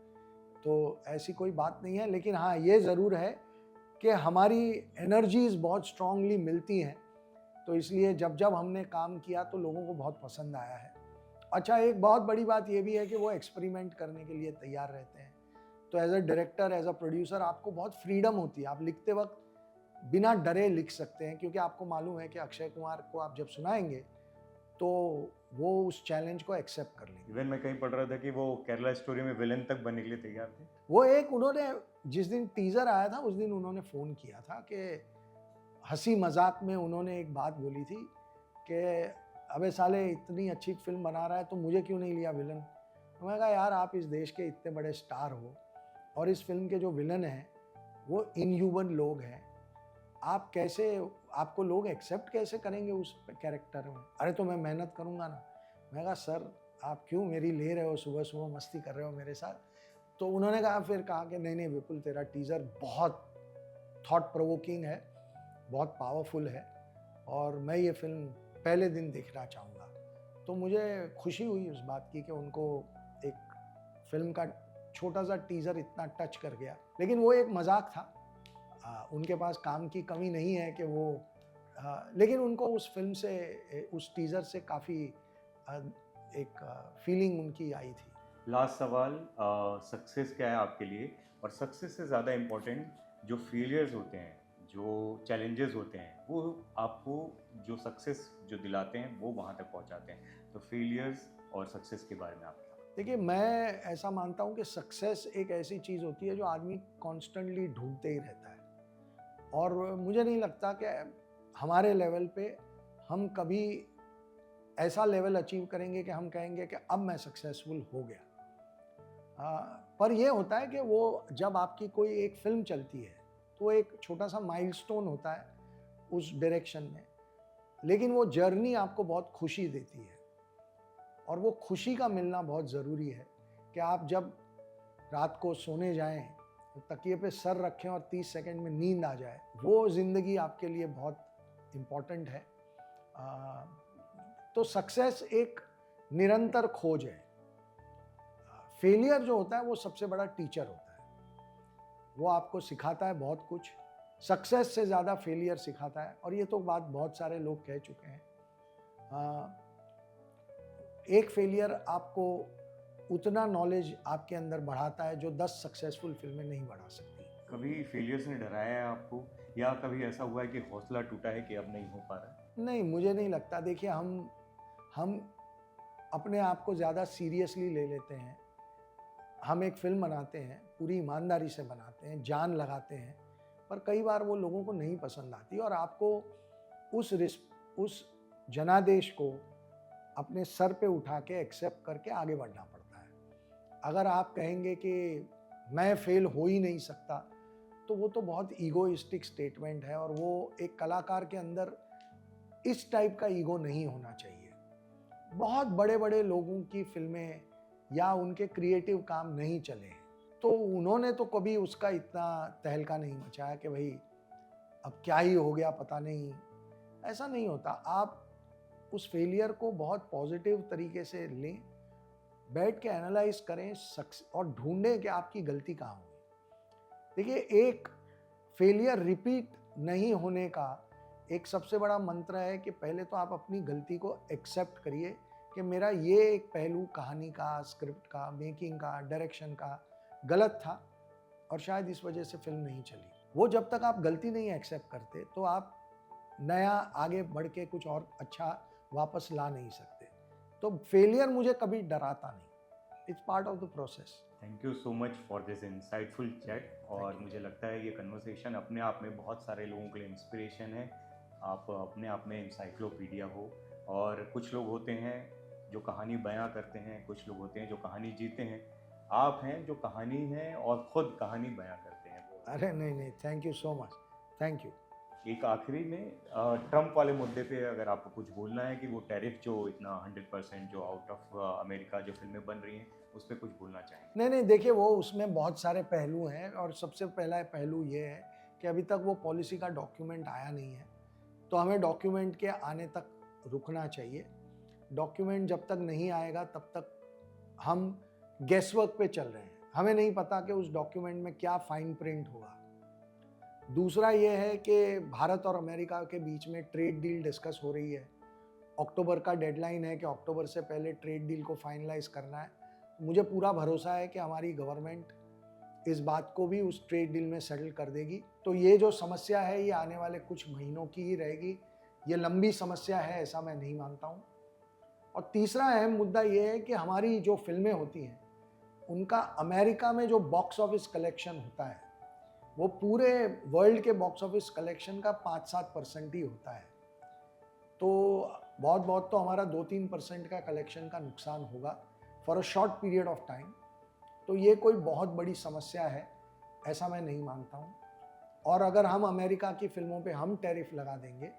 तो ऐसी कोई बात नहीं है। लेकिन हाँ, ये ज़रूर है कि हमारी एनर्जीज़ बहुत स्ट्रांगली मिलती हैं, तो इसलिए जब जब हमने काम किया तो लोगों को बहुत पसंद आया है। अच्छा, एक बहुत बड़ी बात ये भी है कि वो एक्सपेरिमेंट करने के लिए तैयार रहते हैं। तो as a director, as a producer, आपको बहुत फ्रीडम होती है, आप लिखते वक्त बिना डरे लिख सकते हैं, क्योंकि आपको मालूम है कि अक्षय कुमार को आप जब सुनाएंगे तो वो उस चैलेंज को एक्सेप्ट कर लेंगे। इवन मैं कहीं पढ़ रहा था कि वो केरला स्टोरी में विलन तक बनने के लिए तैयार थे। वो एक उन्होंने, जिस दिन टीजर आया था उस दिन उन्होंने फ़ोन किया था कि हंसी मजाक में उन्होंने एक बात बोली थी कि अबे साले, इतनी अच्छी फिल्म बना रहा है तो मुझे क्यों नहीं लिया विलन। तो मैंने कहा, यार आप इस देश के इतने बड़े स्टार हो, और इस फिल्म के जो विलन हैं वो इनह्यूमन लोग हैं, आप कैसे, आपको लोग एक्सेप्ट कैसे करेंगे उस कैरेक्टर में। अरे तो मैं मेहनत करूँगा ना। मैं कहा, सर आप क्यों मेरी ले रहे हो, सुबह सुबह मस्ती कर रहे हो मेरे साथ। तो उन्होंने कहा कि नहीं नहीं विपुल, तेरा टीज़र बहुत थॉट प्रोवोकिंग है, बहुत पावरफुल है, और मैं ये फिल्म पहले दिन देखना चाहूँगा। तो मुझे खुशी हुई उस बात की कि उनको एक फिल्म का छोटा सा टीज़र इतना टच कर गया। लेकिन वो एक मजाक था, उनके पास काम की कमी नहीं है कि वो, लेकिन उनको उस फिल्म से, उस टीज़र से काफ़ी एक फीलिंग उनकी आई थी। लास्ट सवाल, सक्सेस क्या है आपके लिए? और सक्सेस से ज़्यादा इम्पोर्टेंट जो फेलियर्स होते हैं, जो चैलेंजेस होते हैं, वो आपको जो सक्सेस जो दिलाते हैं वो वहाँ तक पहुँचाते हैं। तो फेलियर्स और सक्सेस के बारे में आप क्या? देखिए, मैं ऐसा मानता हूँ कि सक्सेस एक ऐसी चीज़ होती है जो आदमी कॉन्स्टेंटली ढूंढते ही रहता है, और मुझे नहीं लगता कि हमारे लेवल पे हम कभी ऐसा लेवल अचीव करेंगे कि हम कहेंगे कि अब मैं सक्सेसफुल हो गया। पर ये होता है कि वो जब आपकी कोई एक फिल्म चलती है तो एक छोटा सा माइलस्टोन होता है उस डायरेक्शन में, लेकिन वो जर्नी आपको बहुत खुशी देती है, और वो खुशी का मिलना बहुत ज़रूरी है कि आप जब रात को सोने जाएं तो तकिए पे सर रखें और 30 सेकंड में नींद आ जाए, वो ज़िंदगी आपके लिए बहुत इम्पॉर्टेंट है। तो सक्सेस एक निरंतर खोज है। फेलियर जो होता है वो सबसे बड़ा टीचर होता है, वो आपको सिखाता है बहुत कुछ। सक्सेस से ज़्यादा फेलियर सिखाता है, और ये तो बात बहुत सारे लोग कह चुके हैं। एक फेलियर आपको उतना नॉलेज आपके अंदर बढ़ाता है जो 10 सक्सेसफुल फिल्में नहीं बढ़ा सकती। कभी फेलियर्स ने डराया है आपको, या कभी ऐसा हुआ है कि हौसला टूटा है कि अब नहीं हो पा रहा है? नहीं, मुझे नहीं लगता। देखिए, हम अपने आप को ज़्यादा सीरियसली ले लेते हैं। हम एक फ़िल्म बनाते हैं, पूरी ईमानदारी से बनाते हैं, जान लगाते हैं, पर कई बार वो लोगों को नहीं पसंद आती और आपको उस जनादेश को अपने सर पे उठा के एक्सेप्ट करके आगे बढ़ना पड़ता है। अगर आप कहेंगे कि मैं फेल हो ही नहीं सकता, तो वो तो बहुत ईगोइस्टिक स्टेटमेंट है और वो एक कलाकार के अंदर इस टाइप का ईगो नहीं होना चाहिए। बहुत बड़े बड़े लोगों की फिल्में या उनके क्रिएटिव काम नहीं चले, तो उन्होंने तो कभी उसका इतना तहलका नहीं मचाया कि भाई अब क्या ही हो गया पता नहीं। ऐसा नहीं होता। आप उस फेलियर को बहुत पॉजिटिव तरीके से लें, बैठ के एनालाइज करें और ढूंढें कि आपकी गलती कहाँ हुई। देखिए, एक फेलियर रिपीट नहीं होने का एक सबसे बड़ा मंत्र है कि पहले तो आप अपनी गलती को एक्सेप्ट करिए कि मेरा ये एक पहलू कहानी का, स्क्रिप्ट का, मेकिंग का, डायरेक्शन का गलत था और शायद इस वजह से फिल्म नहीं चली। वो जब तक आप गलती नहीं एक्सेप्ट करते तो आप नया आगे बढ़ के कुछ और अच्छा वापस ला नहीं सकते। तो फेलियर मुझे कभी डराता नहीं। It's part of the process. Thank you so much for this insightful chat. और मुझे लगता है ये कन्वर्सेशन अपने आप में बहुत सारे लोगों के लिए इंस्पिरेशन है। आप अपने आप में इंसाइक्लोपीडिया हो। और कुछ लोग होते हैं जो कहानी बयां करते हैं, कुछ लोग होते हैं जो कहानी जीते हैं। आप हैं जो कहानी हैं और ख़ुद कहानी बयां करते हैं। अरे नहीं, thank you so much, thank you. एक आखिरी में ट्रम्प वाले मुद्दे पे अगर आपको कुछ बोलना है कि वो टैरिफ जो इतना 100% जो आउट ऑफ अमेरिका जो फिल्में बन रही हैं उस पर कुछ बोलना चाहेंगे? नहीं, देखिए, वो उसमें बहुत सारे पहलू हैं और सबसे पहला पहलू ये है कि अभी तक वो पॉलिसी का डॉक्यूमेंट आया नहीं है, तो हमें डॉक्यूमेंट के आने तक रुकना चाहिए। डॉक्यूमेंट जब तक नहीं आएगा तब तक हम गेसवर्क पे चल रहे हैं। हमें नहीं पता कि उस डॉक्यूमेंट में क्या फाइन प्रिंट होगा। दूसरा ये है कि भारत और अमेरिका के बीच में ट्रेड डील डिस्कस हो रही है। अक्टूबर का डेडलाइन है कि अक्टूबर से पहले ट्रेड डील को फाइनलाइज करना है। मुझे पूरा भरोसा है कि हमारी गवर्नमेंट इस बात को भी उस ट्रेड डील में सेटल कर देगी। तो ये जो समस्या है ये आने वाले कुछ महीनों की ही रहेगी। ये लंबी समस्या है ऐसा मैं नहीं मानता हूँ। और तीसरा अहम मुद्दा ये है कि हमारी जो फिल्में होती हैं उनका अमेरिका में जो बॉक्स ऑफिस कलेक्शन होता है वो पूरे वर्ल्ड के बॉक्स ऑफिस कलेक्शन का 5-7% ही होता है। तो बहुत तो हमारा 2-3% का कलेक्शन का नुकसान होगा for a short period of time. तो ये कोई बहुत बड़ी समस्या है ऐसा मैं नहीं मानता हूँ। और अगर हम अमेरिका की फिल्मों पे हम टैरिफ लगा देंगे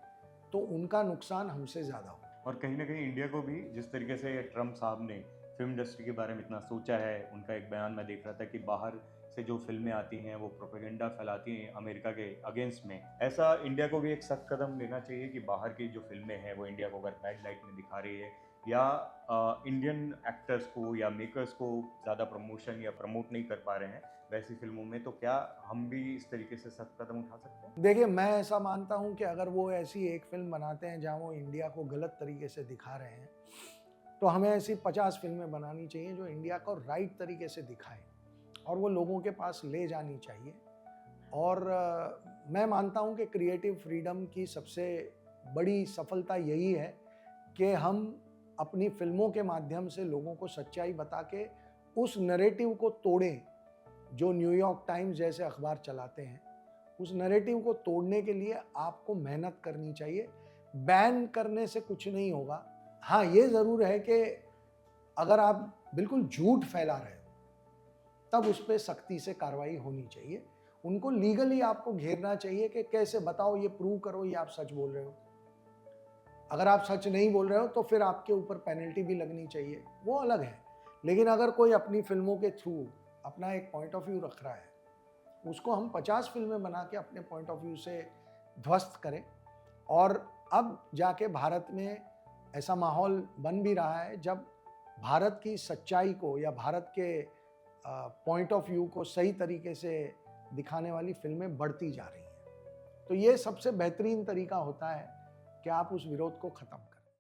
तो उनका नुकसान हमसे ज़्यादा होगा। और कहीं ना कहीं इंडिया को भी जिस तरीके से ट्रम्प साहब ने फिल्म इंडस्ट्री के बारे में इतना सोचा है, उनका एक बयान मैं देख रहा था कि बाहर से जो फिल्में आती हैं वो प्रोपेगेंडा फैलाती हैं अमेरिका के अगेंस्ट में। ऐसा इंडिया को भी एक सख्त कदम लेना चाहिए कि बाहर की जो फिल्में हैं वो इंडिया को अगर बैड लाइट में दिखा रही है या इंडियन एक्टर्स को या मेकर्स को ज़्यादा प्रमोशन या प्रमोट नहीं कर पा रहे हैं वैसी फिल्मों में, तो क्या हम भी इस तरीके से सख्त कदम उठा सकते हैं? देखिए, मैं ऐसा मानता हूँ कि अगर वो ऐसी एक फिल्म बनाते हैं जहाँ वो इंडिया को गलत तरीके से दिखा रहे हैं तो हमें ऐसी 50 फिल्में बनानी चाहिए जो इंडिया को राइट तरीके से दिखाए और वो लोगों के पास ले जानी चाहिए। और मैं मानता हूँ कि क्रिएटिव फ्रीडम की सबसे बड़ी सफलता यही है कि हम अपनी फिल्मों के माध्यम से लोगों को सच्चाई बता के उस नैरेटिव को तोड़ें जो न्यूयॉर्क टाइम्स जैसे अखबार चलाते हैं। उस नैरेटिव को तोड़ने के लिए आपको मेहनत करनी चाहिए। बैन करने से कुछ नहीं होगा। हाँ, ये ज़रूर है कि अगर आप बिल्कुल झूठ फैला रहे हो तब उस पर सख्ती से कार्रवाई होनी चाहिए। उनको लीगली आपको घेरना चाहिए कि कैसे बताओ, ये प्रूव करो ये आप सच बोल रहे हो। अगर आप सच नहीं बोल रहे हो तो फिर आपके ऊपर पेनल्टी भी लगनी चाहिए, वो अलग है। लेकिन अगर कोई अपनी फिल्मों के थ्रू अपना एक पॉइंट ऑफ व्यू रख रहा है, उसको हम 50 फिल्में बना के अपने पॉइंट ऑफ व्यू से ध्वस्त करें। और अब जाके भारत में ऐसा माहौल बन भी रहा है जब भारत की सच्चाई को या भारत के पॉइंट ऑफ व्यू को सही तरीके से दिखाने वाली फिल्में बढ़ती जा रही हैं। तो ये सबसे बेहतरीन तरीका होता है कि आप उस विरोध को ख़त्म